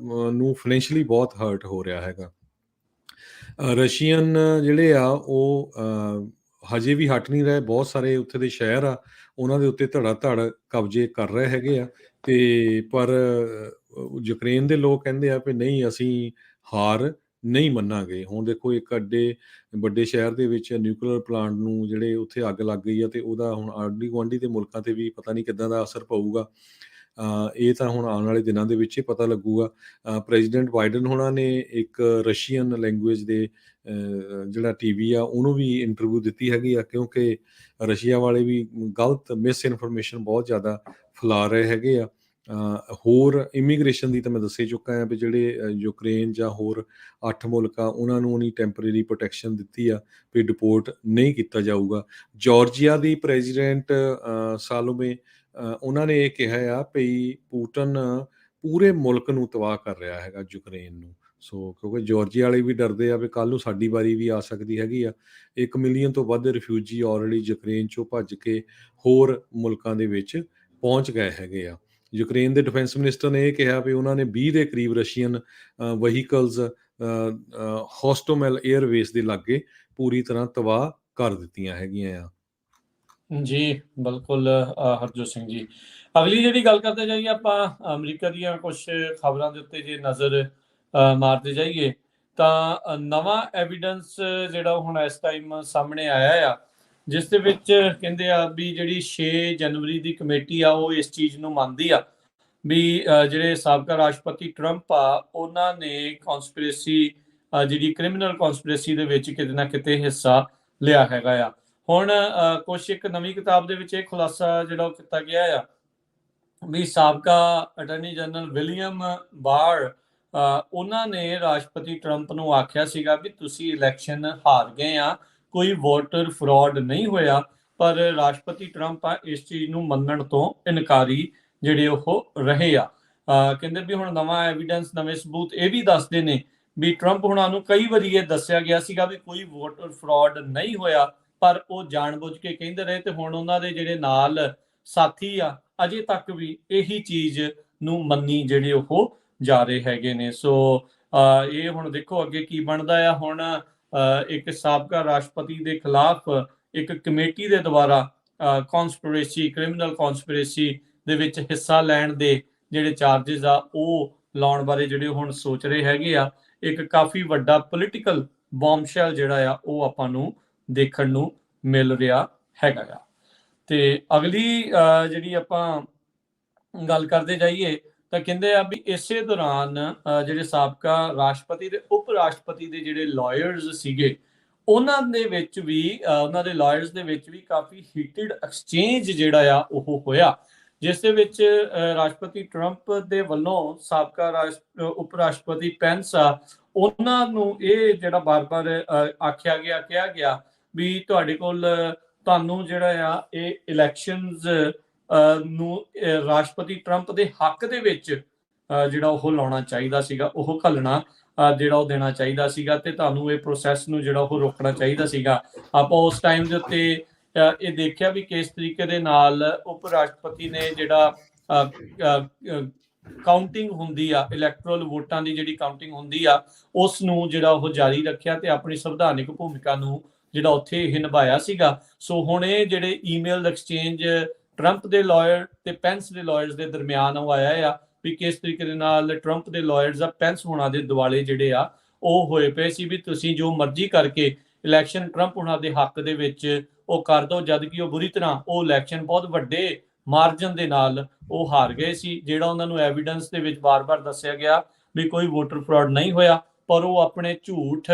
ਨੂੰ ਫਾਈਨੈਂਸ਼ੀਅਲੀ ਬਹੁਤ ਹਰਟ ਹੋ ਰਿਹਾ ਹੈਗਾ। ਰਸ਼ੀਅਨ ਜਿਹੜੇ ਆ ਉਹ ਹਜੇ ਵੀ ਹਟ ਨਹੀਂ ਰਹੇ, ਬਹੁਤ ਸਾਰੇ ਉੱਥੇ ਦੇ ਸ਼ਹਿਰ ਆ ਉਹਨਾਂ ਦੇ ਉੱਤੇ ਧੜਾ ਧੜ ਕਬਜ਼ੇ ਕਰ ਰਹੇ ਹੈਗੇ ਆ, ਤੇ ਪਰ ਯੂਕਰੇਨ ਦੇ ਲੋਕ ਕਹਿੰਦੇ ਆ ਵੀ ਨਹੀਂ, ਅਸੀਂ ਹਾਰ ਨਹੀਂ ਮੰਨਾਂਗੇ। ਹੁਣ ਦੇਖੋ ਇੱਕ ਅੱਡੇ ਵੱਡੇ ਸ਼ਹਿਰ ਦੇ ਵਿੱਚ ਨਿਊਕਲੀਅਰ ਪਲਾਂਟ ਨੂੰ ਜਿਹੜੇ ਉੱਥੇ ਅੱਗ ਲੱਗ ਗਈ ਆ, ਤੇ ਉਹਦਾ ਹੁਣ ਆਂਢੀ ਗੁਆਂਢੀ ਦੇ ਮੁਲਕਾਂ ਤੇ ਵੀ ਪਤਾ ਨਹੀਂ ਕਿੱਦਾਂ ਦਾ ਅਸਰ ਪਊਗਾ। ਇਹ ਤਾਂ ਹੁਣ ਆਉਣ ਵਾਲੇ ਦਿਨਾਂ ਦੇ ਵਿੱਚ ਹੀ ਪਤਾ ਲੱਗੂਗਾ। ਪ੍ਰੈਜ਼ੀਡੈਂਟ ਬਾਈਡਨ ਹੋਣਾ ਨੇ ਇੱਕ ਰਸ਼ੀਅਨ ਲੈਂਗੁਏਜ ਦੇ ਜਿਹੜਾ ਟੀਵੀ ਆ ਉਹਨੂੰ ਵੀ ਇੰਟਰਵਿਊ ਦਿੱਤੀ ਹੈਗੀ ਆ, ਕਿਉਂਕਿ ਰਸ਼ੀਆ ਵਾਲੇ ਵੀ ਗਲਤ ਮਿਸ ਇਨਫੋਰਮੇਸ਼ਨ ਬਹੁਤ ਜ਼ਿਆਦਾ ਫੈਲਾ ਰਹੇ ਹੈਗੇ ਆ। ਹੋਰ ਇਮੀਗ੍ਰੇਸ਼ਨ ਦੀ ਤਾਂ ਮੈਂ ਦੱਸ ਹੀ ਚੁੱਕਾ ਹਾਂ ਵੀ ਜਿਹੜੇ ਯੂਕਰੇਨ ਜਾਂ ਹੋਰ 8 ਮੁਲਕ ਆ ਉਹਨਾਂ ਨੂੰ ਉਹਨੀ ਟੈਂਪਰੇਰੀ ਪ੍ਰੋਟੈਕਸ਼ਨ ਦਿੱਤੀ ਆ ਵੀ ਡਿਪੋਰਟ ਨਹੀਂ ਕੀਤਾ ਜਾਊਗਾ। ਜਾਰਜੀਆ ਦੀ ਪ੍ਰੈਜ਼ੀਡੈਂਟ ਸਾਲੋਮੇ ਉਹਨਾਂ ਨੇ ਇਹ ਕਿਹਾ ਆ ਵੀ ਪੁਤਿਨ ਪੂਰੇ ਮੁਲਕ ਨੂੰ ਤਬਾਹ ਕਰ ਰਿਹਾ ਹੈਗਾ ਯੂਕਰੇਨ ਨੂੰ। ਸੋ ਕਿਉਂਕਿ ਜਾਰਜੀਆ ਵਾਲੇ ਵੀ ਡਰਦੇ ਆ ਵੀ ਕੱਲ੍ਹ ਨੂੰ ਸਾਡੀ ਵਾਰੀ ਵੀ ਆ ਸਕਦੀ ਹੈਗੀ ਆ। 1 ਮਿਲੀਅਨ ਤੋਂ ਵੱਧ ਰਿਫਿਊਜੀ ਆਲਰੇਡੀ ਯੂਕਰੇਨ 'ਚੋਂ ਭੱਜ ਕੇ ਹੋਰ ਮੁਲਕਾਂ ਦੇ ਵਿੱਚ ਪਹੁੰਚ ਗਏ ਹੈਗੇ ਆ। ਯੂਕਰੇਨ ਦੇ ਡਿਫੈਂਸ ਮਿਨਿਸਟਰ ਨੇ ਇਹ ਕਿਹਾ ਵੀ ਉਹਨਾਂ ਨੇ 20 ਦੇ ਕਰੀਬ ਰਸ਼ੀਅਨ ਵਹੀਕਲਸ ਹੋਸਟੋਮੈਲ 에ਅਰਵੇਸ ਦੇ ਲਾਗੇ ਪੂਰੀ ਤਰ੍ਹਾਂ ਤਬਾਹ ਕਰ ਦਿੱਤੀਆਂ ਹੈਗੀਆਂ ਆ। ਜੀ ਬਿਲਕੁਲ ਹਰਜੋਤ ਸਿੰਘ ਜੀ, ਅਗਲੀ ਜਿਹੜੀ ਗੱਲ ਕਰਦੇ ਜਾਈਏ ਆਪਾਂ ਅਮਰੀਕਾ ਦੀਆਂ ਕੁਝ ਖਬਰਾਂ ਦੇ ਉੱਤੇ ਜੇ ਨਜ਼ਰ ਮਾਰਦੇ ਜਾਈਏ ਤਾਂ ਨਵਾਂ ਐਵੀਡੈਂਸ ਜਿਹੜਾ ਹੁਣ ਇਸ ਟਾਈਮ ਸਾਹਮਣੇ ਆਇਆ ਆ, ਜਿਸ ਦੇ ਵਿੱਚ ਕਹਿੰਦੇ ਆ ਵੀ ਜਿਹੜੀ 6 ਜਨਵਰੀ ਦੀ ਕਮੇਟੀ ਆ ਉਹ ਇਸ ਚੀਜ਼ ਨੂੰ ਮੰਨਦੀ ਆ ਵੀ ਜਿਹੜੇ ਸਾਬਕਾ ਰਾਸ਼ਟਰਪਤੀ ਟਰੰਪ ਆ ਉਹਨਾਂ ਨੇ ਕਨਸਪੀਰੇਸੀ ਜਿਹੜੀ ਕ੍ਰਿਮੀਨਲ ਕਨਸਪੀਰੇਸੀ ਦੇ ਵਿੱਚ ਕਿਤੇ ਨਾ ਕਿਤੇ ਹਿੱਸਾ ਲਿਆ ਹੈਗਾ ਆ। ਹੁਣ ਕੁਛ ਇੱਕ ਨਵੀਂ ਕਿਤਾਬ ਦੇ ਵਿੱਚ ਇਹ ਖੁਲਾਸਾ ਜਿਹੜਾ ਉਹ ਕੀਤਾ ਗਿਆ ਆ ਵੀ ਸਾਬਕਾ ਅਟਾਰਨੀ ਜਨਰਲ ਵਿਲੀਅਮ ਬਾਰ ਉਹਨਾਂ ਨੇ ਰਾਸ਼ਟਰਪਤੀ ਟਰੰਪ ਨੂੰ ਆਖਿਆ ਸੀਗਾ ਵੀ ਤੁਸੀਂ ਇਲੈਕਸ਼ਨ ਹਾਰ ਗਏ ਆ, ਕੋਈ ਵੋਟਰ ਫਰਾਡ ਨਹੀਂ ਹੋਇਆ, ਪਰ ਰਾਸ਼ਟਰਪਤੀ ਟਰੰਪ ਆ ਇਸ ਚੀਜ਼ ਨੂੰ ਮੰਨਣ ਤੋਂ ਇਨਕਾਰੀ ਜਿਹੜੇ ਉਹ ਰਹੇ ਆ। ਕਹਿੰਦੇ ਵੀ ਹੁਣ ਨਵਾਂ ਐਵੀਡੈਂਸ, ਨਵੇਂ ਸਬੂਤ ਇਹ ਵੀ ਦੱਸਦੇ ਨੇ ਵੀ ਟਰੰਪ ਹੁਣਾਂ ਨੂੰ ਕਈ ਵਾਰੀ ਇਹ ਦੱਸਿਆ ਗਿਆ ਸੀਗਾ ਵੀ ਕੋਈ ਵੋਟਰ ਫਰਾਡ ਨਹੀਂ ਹੋਇਆ, ਪਰ ਉਹ ਜਾਣਬੁੱਝ ਕੇ ਕਹਿੰਦੇ ਰਹੇ ਤੇ ਹੁਣ ਉਹਨਾਂ ਦੇ ਜਿਹੜੇ ਨਾਲ ਸਾਥੀ ਆ ਅਜੇ ਤੱਕ ਵੀ ਇਹੀ ਚੀਜ਼ ਨੂੰ ਮੰਨੀ ਜਿਹੜੇ ਉਹ ਜਾ ਰਹੇ ਹੈਗੇ ਨੇ। ਸੋ ਇਹ ਹੁਣ ਦੇਖੋ ਅੱਗੇ ਕੀ ਬਣਦਾ ਆ। ਹੁਣ ਇੱਕ ਸਾਬਕਾ ਰਾਸ਼ਟਰਪਤੀ ਦੇ ਖਿਲਾਫ ਇੱਕ ਕਮੇਟੀ ਦੇ ਦੁਆਰਾ ਕਨਸਪੀਰੇਸੀ, ਕ੍ਰਿਮੀਨਲ ਕਨਸਪੀਰੇਸੀ ਦੇ ਵਿੱਚ ਹਿੱਸਾ ਲੈਣ ਦੇ ਜਿਹੜੇ ਚਾਰजेस ਆ ਉਹ ਲਾਉਣ ਬਾਰੇ ਜਿਹੜੇ ਹੁਣ ਸੋਚ ਰਹੇ ਹੈਗੇ ਆ। ਇੱਕ ਕਾਫੀ ਵੱਡਾ ਪੋਲੀਟੀਕਲ ਬੌਮਸ਼ੈਲ ਜਿਹੜਾ ਆ ਉਹ ਆਪਾਂ ਨੂੰ ਦੇਖਣ ਨੂੰ ਮਿਲ ਰਿਹਾ ਹੈਗਾ ਆ। ਤੇ ਅਗਲੀ ਜਿਹੜੀ ਆਪਾਂ ਗੱਲ ਕਰਦੇ ਜਾਈਏ ਤਾਂ ਕਹਿੰਦੇ ਆ ਵੀ ਇਸੇ ਦੌਰਾਨ ਜਿਹੜੇ ਸਾਬਕਾ ਰਾਸ਼ਟਰਪਤੀ ਤੇ ਉਪ ਰਾਸ਼ਟਰਪਤੀ ਦੇ ਜਿਹੜੇ ਲਾਇਰਸ ਸੀਗੇ ਉਹਨਾਂ ਦੇ ਵਿੱਚ ਵੀ ਉਹਨਾਂ ਦੇ ਲਾਇਰਸ ਦੇ ਵਿੱਚ ਵੀ ਕਾਫੀ ਹੀਟਡ ਐਕਸਚੇਂਜ ਜਿਹੜਾ ਆ ਉਹ ਹੋਇਆ, ਜਿਸ ਦੇ ਵਿੱਚ ਰਾਸ਼ਟਰਪਤੀ ਟਰੰਪ ਦੇ ਵੱਲੋਂ ਸਾਬਕਾ ਉਪ ਰਾਸ਼ਟਰਪਤੀ ਪੈਂਸ ਆ ਉਹਨਾਂ ਨੂੰ ਇਹ ਜਿਹੜਾ ਬਾਰ-ਬਾਰ ਕਿਹਾ ਗਿਆ ਵੀ ਤੁਹਾਨੂੰ ਜਿਹੜਾ ਆ ਇਹ ਇਲੈਕਸ਼ਨਸ ਨੂੰ ਰਾਸ਼ਟਰਪਤੀ ਟਰੰਪ ਦੇ ਹੱਕ ਦੇ ਵਿੱਚ ਜਿਹੜਾ ਉਹ ਲਾਉਣਾ ਚਾਹੀਦਾ ਸੀਗਾ, ਉਹ ਘੱਲਣਾ ਜਿਹੜਾ ਉਹ ਦੇਣਾ ਚਾਹੀਦਾ ਸੀਗਾ ਤੇ ਤੁਹਾਨੂੰ ਇਹ ਪ੍ਰੋਸੈਸ ਨੂੰ ਜਿਹੜਾ ਉਹ ਰੋਕਣਾ ਚਾਹੀਦਾ ਸੀਗਾ। ਆਪਾਂ ਉਸ ਟਾਈਮ ਦੇ ਉੱਤੇ ਇਹ ਦੇਖਿਆ ਵੀ ਕਿਸ ਤਰੀਕੇ ਦੇ ਨਾਲ ਉਪ ਰਾਸ਼ਟਰਪਤੀ ਨੇ ਜਿਹੜਾ ਕਾਊਂਟਿੰਗ ਹੁੰਦੀ ਆ, ਇਲੈਕਟਰਲ ਵੋਟਾਂ ਦੀ ਜਿਹੜੀ ਕਾਊਂਟਿੰਗ ਹੁੰਦੀ ਆ ਉਸ ਨੂੰ ਜਿਹੜਾ ਉਹ ਜਾਰੀ ਰੱਖਿਆ ਤੇ ਆਪਣੀ ਸੰਵਿਧਾਨਿਕ ਭੂਮਿਕਾ ਨੂੰ ਜਿਹੜਾ ਉੱਥੇ ਇਹ ਨਿਭਾਇਆ ਸੀਗਾ। ਸੋ ਹੁਣ ਇਹ ਜਿਹੜੇ ਈਮੇਲ ਐਕਸਚੇਂਜ ਟਰੰਪ ਦੇ ਲਾਇਰ ਤੇ ਪੈਂਸ ਦੇ ਲਾਇਰਸ ਦੇ ਦਰਮਿਆਨ ਉਹ ਆਇਆ ਆ ਵੀ ਕਿਸ ਤਰੀਕੇ ਦੇ ਨਾਲ ਟਰੰਪ ਦੇ ਲਾਇਰਸ ਆ ਪੈਂਸ ਹੋਣਾ ਦੇ ਦੁਆਲੇ ਜਿਹੜੇ ਆ ਉਹ ਹੋਏ ਪਏ ਸੀ ਵੀ ਤੁਸੀਂ ਜੋ ਮਰਜ਼ੀ ਕਰਕੇ ਇਲੈਕਸ਼ਨ ਟਰੰਪ ਹੋਣਾ ਦੇ ਹੱਕ ਦੇ ਵਿੱਚ ਉਹ ਕਰ ਦੋ, ਜਦ ਕਿ ਉਹ ਬੁਰੀ ਤਰ੍ਹਾਂ ਉਹ ਇਲੈਕਸ਼ਨ ਬਹੁਤ ਵੱਡੇ ਮਾਰਜਨ ਦੇ ਨਾਲ ਉਹ ਹਾਰ ਗਏ ਸੀ। ਜਿਹੜਾ ਉਹਨਾਂ ਨੂੰ ਐਵੀਡੈਂਸ ਦੇ ਵਿੱਚ ਬਾਰ-ਬਾਰ ਦੱਸਿਆ ਗਿਆ ਵੀ ਕੋਈ ਵੋਟਰ ਫਰਾਡ ਨਹੀਂ ਹੋਇਆ, ਪਰ ਉਹ ਆਪਣੇ ਝੂਠ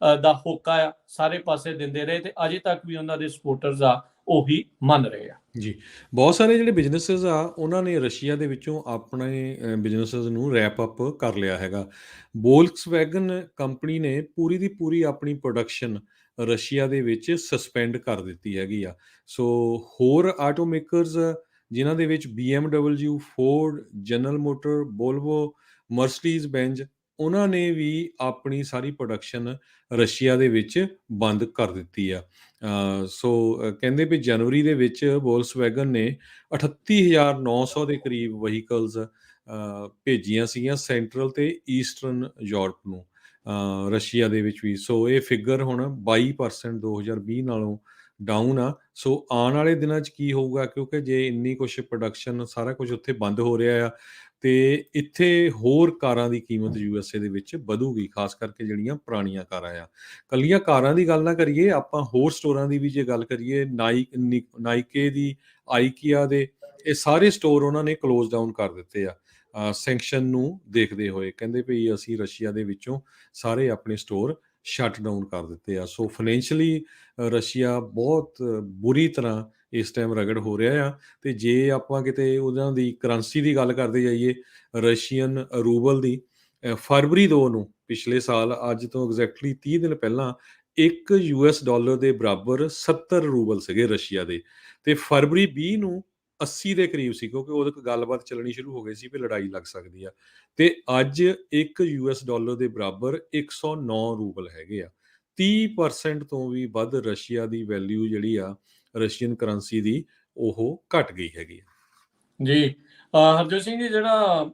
ਦਾ ਹੋਕਾ ਆ ਸਾਰੇ ਪਾਸੇ ਦਿੰਦੇ ਰਹੇ ਤੇ ਅਜੇ ਤੱਕ ਵੀ ਉਹਨਾਂ ਦੇ ਸਪੋਰਟਰਸ ਆ ਉਹੀ ਮੰਨ ਰਹੇ ਆ। ਜੀ, ਬਹੁਤ ਸਾਰੇ ਜਿਹੜੇ ਬਿਜ਼ਨੈਸਿਸ ਆ ਉਹਨਾਂ ਨੇ ਰਸ਼ੀਆ ਦੇ ਵਿੱਚੋਂ ਆਪਣੇ ਬਿਜ਼ਨੈਸਿਸ ਨੂੰ ਰੈਪ ਅਪ ਕਰ ਲਿਆ ਹੈਗਾ। ਵੋਲਕਸਵੈਗਨ ਕੰਪਨੀ ਨੇ ਪੂਰੀ ਦੀ ਪੂਰੀ ਆਪਣੀ ਪ੍ਰੋਡਕਸ਼ਨ ਰਸ਼ੀਆ ਦੇ ਵਿੱਚ ਸਸਪੈਂਡ ਕਰ ਦਿੱਤੀ ਹੈਗੀ ਆ। ਸੋ ਹੋਰ ਆਟੋ ਮੇਕਰਸ ਜਿਨ੍ਹਾਂ ਦੇ ਵਿੱਚ BMW, Ford, general motor, Volvo, Mercedes Benz, ਉਹਨਾਂ ਨੇ ਵੀ ਆਪਣੀ ਸਾਰੀ ਪ੍ਰੋਡਕਸ਼ਨ ਰਸ਼ੀਆ ਦੇ ਵਿੱਚ ਬੰਦ ਕਰ ਦਿੱਤੀ ਆ। ਸੋ ਕਹਿੰਦੇ ਵੀ ਜਨਵਰੀ ਦੇ ਵਿੱਚ ਵੋਲਕਸਵੈਗਨ ਨੇ 38,900 ਦੇ ਕਰੀਬ ਵਹੀਕਲਸ ਭੇਜੀਆਂ ਸੀਗੀਆਂ ਸੈਂਟਰਲ ਤੇ ਈਸਟਰਨ ਯੂਰਪ ਨੂੰ, ਰਸ਼ੀਆ ਦੇ ਵਿੱਚ ਵੀ। ਸੋ ਇਹ ਫਿਗਰ ਹੁਣ 22% 2020 ਨਾਲੋਂ ਡਾਊਨ ਆ। ਸੋ ਆਉਣ ਵਾਲੇ ਦਿਨਾਂ 'ਚ ਕੀ ਹੋਊਗਾ, ਕਿਉਂਕਿ ਜੇ ਇੰਨੀ ਕੁਛ ਪ੍ਰੋਡਕਸ਼ਨ ਸਾਰਾ ਕੁਝ ਉੱਥੇ ਬੰਦ ਹੋ ਰਿਹਾ ਆ ਤੇ ਇੱਥੇ ਹੋਰ ਕਾਰਾਂ ਦੀ ਕੀਮਤ USA ਦੇ ਵਿੱਚ ਵਧੂਗੀ, ਖਾਸ ਕਰਕੇ ਜਿਹੜੀਆਂ ਪੁਰਾਣੀਆਂ ਕਾਰਾਂ ਆ। ਕੱਲੀਆਂ ਕਾਰਾਂ ਦੀ ਗੱਲ ਨਾ ਕਰੀਏ, ਆਪਾਂ ਹੋਰ ਸਟੋਰਾਂ ਦੀ ਵੀ ਜੇ ਗੱਲ ਕਰੀਏ, ਨਾਈਕੇ ਦੀ, ਆਈਕੀਆ ਦੇ, ਇਹ ਸਾਰੇ ਸਟੋਰ ਉਹਨਾਂ ਨੇ ਕਲੋਜ਼ ਡਾਊਨ ਕਰ ਦਿੱਤੇ ਆ ਸੈਂਕਸ਼ਨ ਨੂੰ ਦੇਖਦੇ ਹੋਏ। ਕਹਿੰਦੇ ਵੀ ਅਸੀਂ ਰਸ਼ੀਆ ਦੇ ਵਿੱਚੋਂ ਸਾਰੇ ਆਪਣੇ ਸਟੋਰ ਸ਼ਟ ਡਾਊਨ ਕਰ ਦਿੱਤੇ ਆ। ਸੋ ਫਾਈਨੈਂਸ਼ੀਅਲੀ ਰਸ਼ੀਆ ਬਹੁਤ ਬੁਰੀ ਤਰ੍ਹਾਂ ਇਸ ਟਾਈਮ ਰਗੜ ਹੋ ਰਿਹਾ ਆ। ਤੇ ਜੇ ਆਪਾਂ ਕਿਤੇ ਉਹਨਾਂ ਦੀ ਕਰੰਸੀ ਦੀ ਗੱਲ ਕਰਦੇ ਜਾਈਏ, ਰਸ਼ੀਅਨ ਰੂਬਲ ਦੀ, ਫਰਵਰੀ 2 ਨੂੰ ਪਿਛਲੇ ਸਾਲ, ਅੱਜ ਤੋਂ ਐਗਜ਼ੈਕਟਲੀ 30 ਦਿਨ ਪਹਿਲਾਂ, $1 ਦੇ ਬਰਾਬਰ 70 ਰੂਬਲ ਸੀਗੇ ਰਸ਼ੀਆ ਦੇ, ਤੇ ਫਰਵਰੀ 20 ਨੂੰ 80 ਦੇ ਕਰੀਬ ਸੀ, ਕਿਉਂਕਿ ਉਦੋਂ ਇੱਕ ਗੱਲਬਾਤ ਚੱਲਣੀ ਸ਼ੁਰੂ ਹੋ ਗਈ ਸੀ ਵੀ ਲੜਾਈ ਲੱਗ ਸਕਦੀ ਆ। ਤੇ ਅੱਜ $1 ਦੇ ਬਰਾਬਰ 109 ਰੂਬਲ ਹੈਗੇ ਆ। 30% ਤੋਂ ਵੀ ਵੱਧ ਰਸ਼ੀਆ ਦੀ ਵੈਲਿਊ ਜਿਹੜੀ ਆ ਰਸ਼ੀਅਨ ਕਰੰਸੀ ਦੀ ਉਹ ਘਟ ਗਈ ਹੈਗੀ ਆ। ਜੀ ਹਰਜੋਤ ਸਿੰਘ ਜੀ, ਜਿਹੜਾ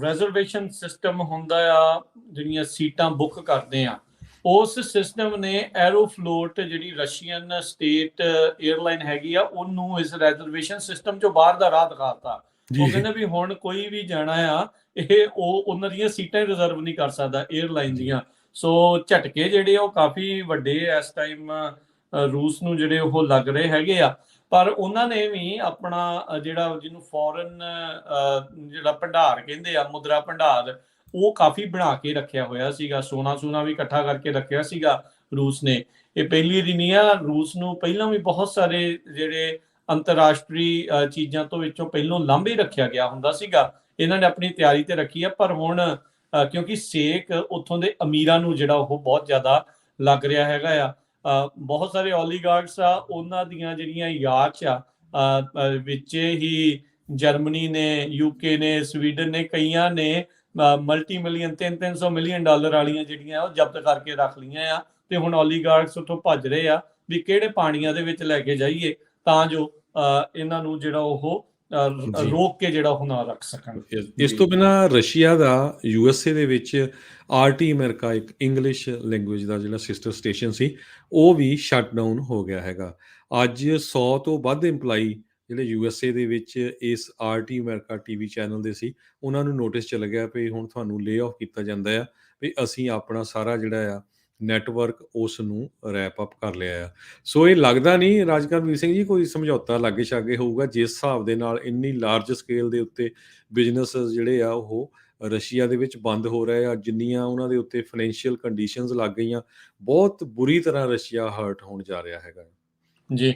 ਰਿਜ਼ਰਵੇਸ਼ਨ ਸਿਸਟਮ ਹੁੰਦਾ ਆ, ਜਿਹੜੀਆਂ ਸੀਟਾਂ ਬੁੱਕ ਕਰਦੇ ਆ, ਉਸ ਸਿਸਟਮ ਨੇ ਐਰੋਫਲੋਟ ਜਿਹੜੀ ਰਸ਼ੀਅਨ ਸਟੇਟ 에ਅਰਲਾਈਨ ਹੈਗੀ ਆ, ਉਹਨੂੰ ਇਸ ਰਿਜ਼ਰਵੇਸ਼ਨ ਸਿਸਟਮ ਚੋਂ ਬਾਹਰ ਦਾ ਰਾਹ ਦਿਖਾਤਾ। ਉਹ ਕਹਿੰਦੇ ਵੀ ਹੁਣ ਕੋਈ ਵੀ ਜਾਣਾ ਆ, ਉਹ ਉਹਨਾਂ ਦੀਆਂ ਸੀਟਾਂ ਹੀ ਰਿਜ਼ਰਵ ਨਹੀਂ ਕਰ ਸਕਦਾ 에ਅਰਲਾਈਨ ਦੀਆਂ। ਸੋ ਝਟਕੇ ਜਿਹੜੇ ਉਹ ਕਾਫੀ ਵੱਡੇ ਇਸ ਟਾਈਮ ਰੂਸ ਨੂੰ ਜਿਹੜੇ ਉਹ ਲੱਗ ਰਹੇ ਹੈਗੇ ਆ। ਪਰ ਉਹਨਾਂ ਨੇ ਵੀ ਆਪਣਾ ਜਿਹੜਾ ਜਿਹਨੂੰ ਫੋਰਨ ਜਿਹੜਾ ਭੰਡਾਰ ਕਹਿੰਦੇ ਆ, ਮੁਦਰਾ ਭੰਡਾਰ, ਉਹ ਕਾਫੀ ਬਣਾ ਕੇ ਰੱਖਿਆ ਹੋਇਆ ਸੀਗਾ। ਸੋਨਾ ਵੀ ਇਕੱਠਾ ਕਰਕੇ ਰੱਖਿਆ ਸੀਗਾ ਰੂਸ ਨੇ। ਇਹ ਪਹਿਲੀ ਦੀ ਨਹੀਂ ਆ, ਰੂਸ ਨੂੰ ਪਹਿਲਾਂ ਵੀ ਬਹੁਤ ਸਾਰੇ ਜਿਹੜੇ ਅੰਤਰਰਾਸ਼ਟਰੀ ਚੀਜ਼ਾਂ ਤੋਂ ਵਿੱਚੋਂ ਪਹਿਲੋਂ ਲਾਂਭੇ ਰੱਖਿਆ ਗਿਆ ਹੁੰਦਾ ਸੀਗਾ। ਇਹਨਾਂ ਨੇ ਆਪਣੀ ਤਿਆਰੀ ਤੇ ਰੱਖੀ ਆ, ਪਰ ਹੁਣ ਕਿਉਂਕਿ ਸੇਕ ਉੱਥੋਂ ਦੇ ਅਮੀਰਾਂ ਨੂੰ ਜਿਹੜਾ ਉਹ ਬਹੁਤ ਜ਼ਿਆਦਾ ਲੱਗ ਰਿਹਾ ਹੈਗਾ ਆ। ਬਹੁਤ ਸਾਰੇ ਓਲੀਗਾਰਕਸ ਆ, ਉਹਨਾਂ ਦੀਆਂ ਜਿਹੜੀਆਂ ਯਾਚ ਆ ਵਿੱਚ ਹੀ ਜਰਮਨੀ ਨੇ, UK ਨੇ, ਸਵੀਡਨ ਨੇ, ਕਈਆਂ ਨੇ ਮਲਟੀ ਮਿਲੀਅਨ $300 ਮਿਲੀਅਨ ਵਾਲੀਆਂ ਜਿਹੜੀਆਂ ਉਹ ਜ਼ਬਤ ਕਰਕੇ ਰੱਖ ਲਈਆਂ ਆ। ਤੇ ਹੁਣ ਓਲੀਗਾਰਕਸ ਉੱਥੋਂ ਭੱਜ ਰਹੇ ਆ ਵੀ ਕਿਹੜੇ ਪਾਣੀਆਂ ਦੇ ਵਿੱਚ ਲੈ ਕੇ ਜਾਈਏ ਤਾਂ ਜੋ ਇਹਨਾਂ ਨੂੰ ਜਿਹੜਾ ਉਹ ਰੋਕ ਕੇ ਜਿਹੜਾ ਉਹ ਨਾ ਰੱਖ ਸਕਣ। ਇਸ ਤੋਂ ਬਿਨਾਂ ਰਸ਼ੀਆ ਦਾ USA ਦੇ ਵਿੱਚ RT ਅਮਰੀਕਾ, ਇੱਕ ਇੰਗਲਿਸ਼ ਲੈਂਗੁਏਜ ਦਾ ਜਿਹੜਾ ਸਿਸਟਰ ਸਟੇਸ਼ਨ ਸੀ, ਉਹ ਵੀ ਸ਼ਟ ਡਾਊਨ ਹੋ ਗਿਆ ਹੈਗਾ। ਅੱਜ 100 ਤੋਂ ਵੱਧ ਇੰਪਲਾਈ ਜਿਹੜੇ USA ਦੇ ਵਿੱਚ ਇਸ RT ਅਮਰੀਕਾ TV ਚੈਨਲ ਦੇ ਸੀ, ਉਹਨਾਂ ਨੂੰ ਨੋਟਿਸ ਚੱਲ ਗਿਆ ਵੀ ਹੁਣ ਤੁਹਾਨੂੰ ਲੇ ਆਫ ਕੀਤਾ ਜਾਂਦਾ ਆ, ਵੀ ਅਸੀਂ ਆਪਣਾ ਸਾਰਾ ਜਿਹੜਾ ਆ ਨੈਟਵਰਕ ਉਸ ਨੂੰ ਰੈਪ ਅਪ ਕਰ ਲਿਆ ਆ। ਸੋ ਇਹ ਲੱਗਦਾ ਨਹੀਂ ਰਾਜਕਰਮਵੀਰ ਸਿੰਘ ਜੀ ਕੋਈ ਸਮਝੌਤਾ ਲਾਗੇ ਛਾਗੇ ਹੋਊਗਾ, ਜਿਸ ਹਿਸਾਬ ਦੇ ਨਾਲ ਇੰਨੀ ਲਾਰਜ ਸਕੇਲ ਦੇ ਉੱਤੇ ਬਿਜ਼ਨਸ ਜਿਹੜੇ ਆ ਉਹ ਰਸ਼ੀਆ ਦੇ ਵਿੱਚ ਬੰਦ ਹੋ ਰਹੇ ਆ, ਜਿੰਨੀਆਂ ਉਹਨਾਂ ਦੇ ਉੱਤੇ ਫਾਈਨੈਂਸ਼ੀਅਲ ਕੰਡੀਸ਼ਨਸ ਲੱਗ ਗਈਆਂ, ਬਹੁਤ ਬੁਰੀ ਤਰ੍ਹਾਂ ਰਸ਼ੀਆ ਹਰਟ ਹੋਣ ਜਾ ਰਿਹਾ ਹੈਗਾ। ਜੀ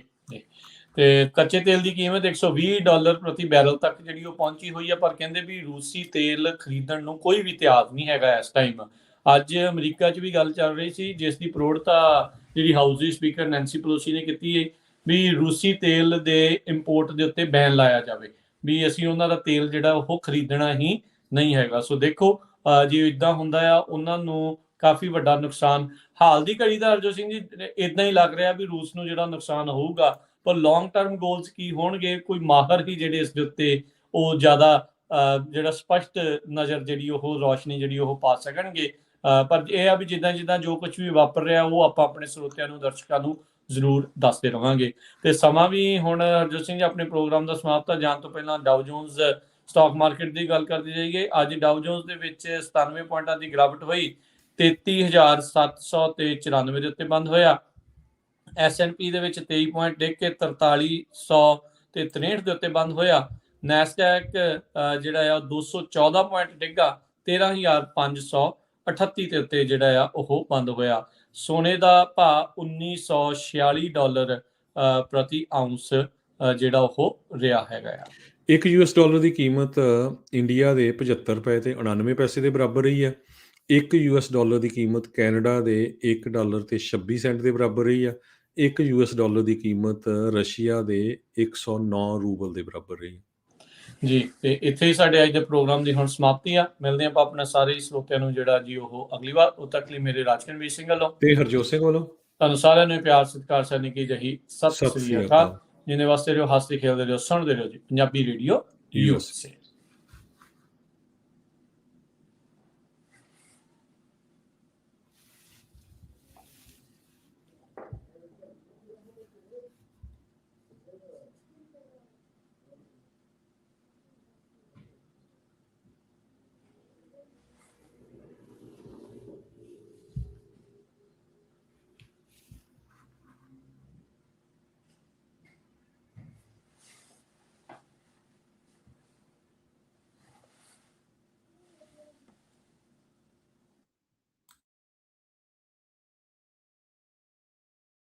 ਤੇ ਕੱਚੇ ਤੇਲ ਦੀ ਕੀਮਤ $120 ਪ੍ਰਤੀ ਬੈਰਲ ਤੱਕ ਜਿਹੜੀ ਉਹ ਪਹੁੰਚੀ ਹੋਈ ਆ। ਪਰ ਕਹਿੰਦੇ ਵੀ ਰੂਸੀ ਤੇਲ ਖਰੀਦਣ ਨੂੰ ਕੋਈ ਵੀ ਤਿਆਰ ਨਹੀਂ ਹੈਗਾ ਇਸ ਟਾਈਮ। ਅੱਜ ਅਮਰੀਕਾ 'ਚ ਵੀ ਗੱਲ ਚੱਲ ਰਹੀ ਸੀ, ਜਿਸ ਦੀ ਪ੍ਰੋੜਤਾ ਜਿਹੜੀ ਹਾਊਸ ਦੀ ਸਪੀਕਰ ਨੈਂਸੀ ਪਲੋਸੀ ਨੇ ਕੀਤੀ ਹੈ, ਵੀ ਰੂਸੀ ਤੇਲ ਦੇ ਇੰਪੋਰਟ ਦੇ ਉੱਤੇ ਬੈਨ ਲਾਇਆ ਜਾਵੇ, ਵੀ ਅਸੀਂ ਉਹਨਾਂ ਦਾ ਤੇਲ ਜਿਹੜਾ ਉਹ ਖਰੀਦਣਾ ਹੀ ਨਹੀਂ ਹੈਗਾ। ਸੋ ਦੇਖੋ ਜੇ ਇਦਾਂ ਹੁੰਦਾ ਆ, ਉਹਨਾਂ ਨੂੰ ਕਾਫੀ ਵੱਡਾ ਨੁਕਸਾਨ ਹਾਲ ਦੀ ਘੜੀ ਦਾ ਹਰਜੋਤ ਸਿੰਘ ਜੀ ਇਦਾਂ ਹੀ ਲੱਗ ਰਿਹਾ ਵੀ ਰੂਸ ਨੂੰ ਜਿਹੜਾ ਨੁਕਸਾਨ ਹੋਊਗਾ। ਪਰ ਲੌਂਗ ਟਰਮ ਗੋਲਸ ਕੀ ਹੋਣਗੇ, ਕੋਈ ਮਾਹਰ ਹੀ ਜਿਹੜੇ ਇਸ ਦੇ ਉੱਤੇ ਉਹ ਜ਼ਿਆਦਾ ਜਿਹੜਾ ਸਪਸ਼ਟ ਨਜ਼ਰ ਜਿਹੜੀ ਉਹ ਰੌਸ਼ਨੀ ਜਿਹੜੀ ਉਹ ਪਾ ਸਕਣਗੇ। ਪਰ ਇਹ ਆ ਵੀ ਜਿੱਦਾਂ ਜੋ ਕੁਝ ਵੀ ਵਾਪਰ ਰਿਹਾ ਉਹ ਆਪਾਂ ਆਪਣੇ ਸਰੋਤਿਆਂ ਨੂੰ, ਦਰਸ਼ਕਾਂ ਨੂੰ ਜ਼ਰੂਰ ਦੱਸਦੇ ਰਹਾਂਗੇ। ਤੇ ਸਮਾਂ ਵੀ ਹੁਣ ਹਰਜੋਤ ਸਿੰਘ ਜੀ ਆਪਣੇ ਪ੍ਰੋਗਰਾਮ ਦਾ ਸਮਾਪਤ ਜਾਣ ਤੋਂ ਪਹਿਲਾਂ ਡਾਊ ਜੋਨਸ ਸਟਾਕ ਮਾਰਕੀਟ ਦੀ ਗੱਲ ਕਰਦੇ ਜਾਈਏ। ਅੱਜ ਡਾਊ ਜੋਨਸ ਦੇ ਵਿੱਚ 97 ਪੁਆਇੰਟਾਂ ਦੀ ਗਿਰਾਵਟ ਹੋਈ, 33,794 ਦੇ ਉੱਤੇ ਬੰਦ ਹੋਇਆ। S&P ਦੇ ਵਿੱਚ 23 ਪੁਆਇੰਟ ਡਿੱਗ ਕੇ 43,163 ਦੇ ਉੱਤੇ ਬੰਦ ਹੋਇਆ। ਨੈਸਡੈਕ ਜਿਹੜਾ ਆ 214 ਪੁਆਇੰਟ ਡਿੱਗਾ 13,538 ਦੇ ਉੱਤੇ ਜਿਹੜਾ ਆ ਉਹ ਬੰਦ ਹੋਇਆ। ਸੋਨੇ ਦਾ ਭਾਅ $1946 ਪ੍ਰਤੀ ਆਉਂਸ ਜਿਹੜਾ ਉਹ ਰਿਹਾ ਹੈਗਾ ਆ। ਇੱਕ $1 ਦੀ ਕੀਮਤ ਇੰਡੀਆ ਦੇ 75 ਰੁਪਏ ਤੇ 99 ਪੈਸੇ ਦੇ ਬਰਾਬਰ ਰਹੀ ਹੈ। ਇੱਕ $1 ਦੀ ਕੀਮਤ ਕੈਨੇਡਾ ਦੇ $1 ਤੇ 26 ਸੈਂਟ ਦੇ ਬਰਾਬਰ ਰਹੀ ਆ। ਇੱਕ $1 ਦੀ ਕੀਮਤ ਰਸ਼ੀਆ ਦੇ 109 ਰੂਬਲ ਦੇ ਬਰਾਬਰ ਰਹੀ। ਜੀ ਤੇ ਇੱਥੇ ਹੀ ਸਾਡੇ ਅੱਜ ਦੇ ਪ੍ਰੋਗਰਾਮ ਦੀ ਹੁਣ ਸਮਾਪਤੀ ਆ। ਮਿਲਦੇ ਆਪਾਂ ਆਪਣੇ ਸਾਰੇ ਸਰੋਤਿਆਂ ਨੂੰ ਜਿਹੜਾ ਜੀ ਉਹ ਅਗਲੀ ਵਾਰ। ਉਦੋਂ ਤੱਕ ਲਈ ਮੇਰੇ ਰਾਜਕਰਮਵੀਰ ਸਿੰਘ ਵੱਲੋਂ ਤੇ ਹਰਜੋਤ ਸਿੰਘ ਵੱਲੋਂ ਤੁਹਾਨੂੰ ਸਾਰਿਆਂ ਨੂੰ ਪਿਆਰ ਸਤਿਕਾਰ ਸਨ ਕੀ ਜਹੀ ਸਤਿ ਸ੍ਰੀ ਅਕਾਲ। ਜਿਹਨੇ ਵਾਸਤੇ ਰਹੋ, ਹੱਸਦੇ ਖੇਡਦੇ ਰਹੋ, ਸੁਣਦੇ ਰਹੋ ਜੀ ਪੰਜਾਬੀ ਰੇਡੀਓ USA।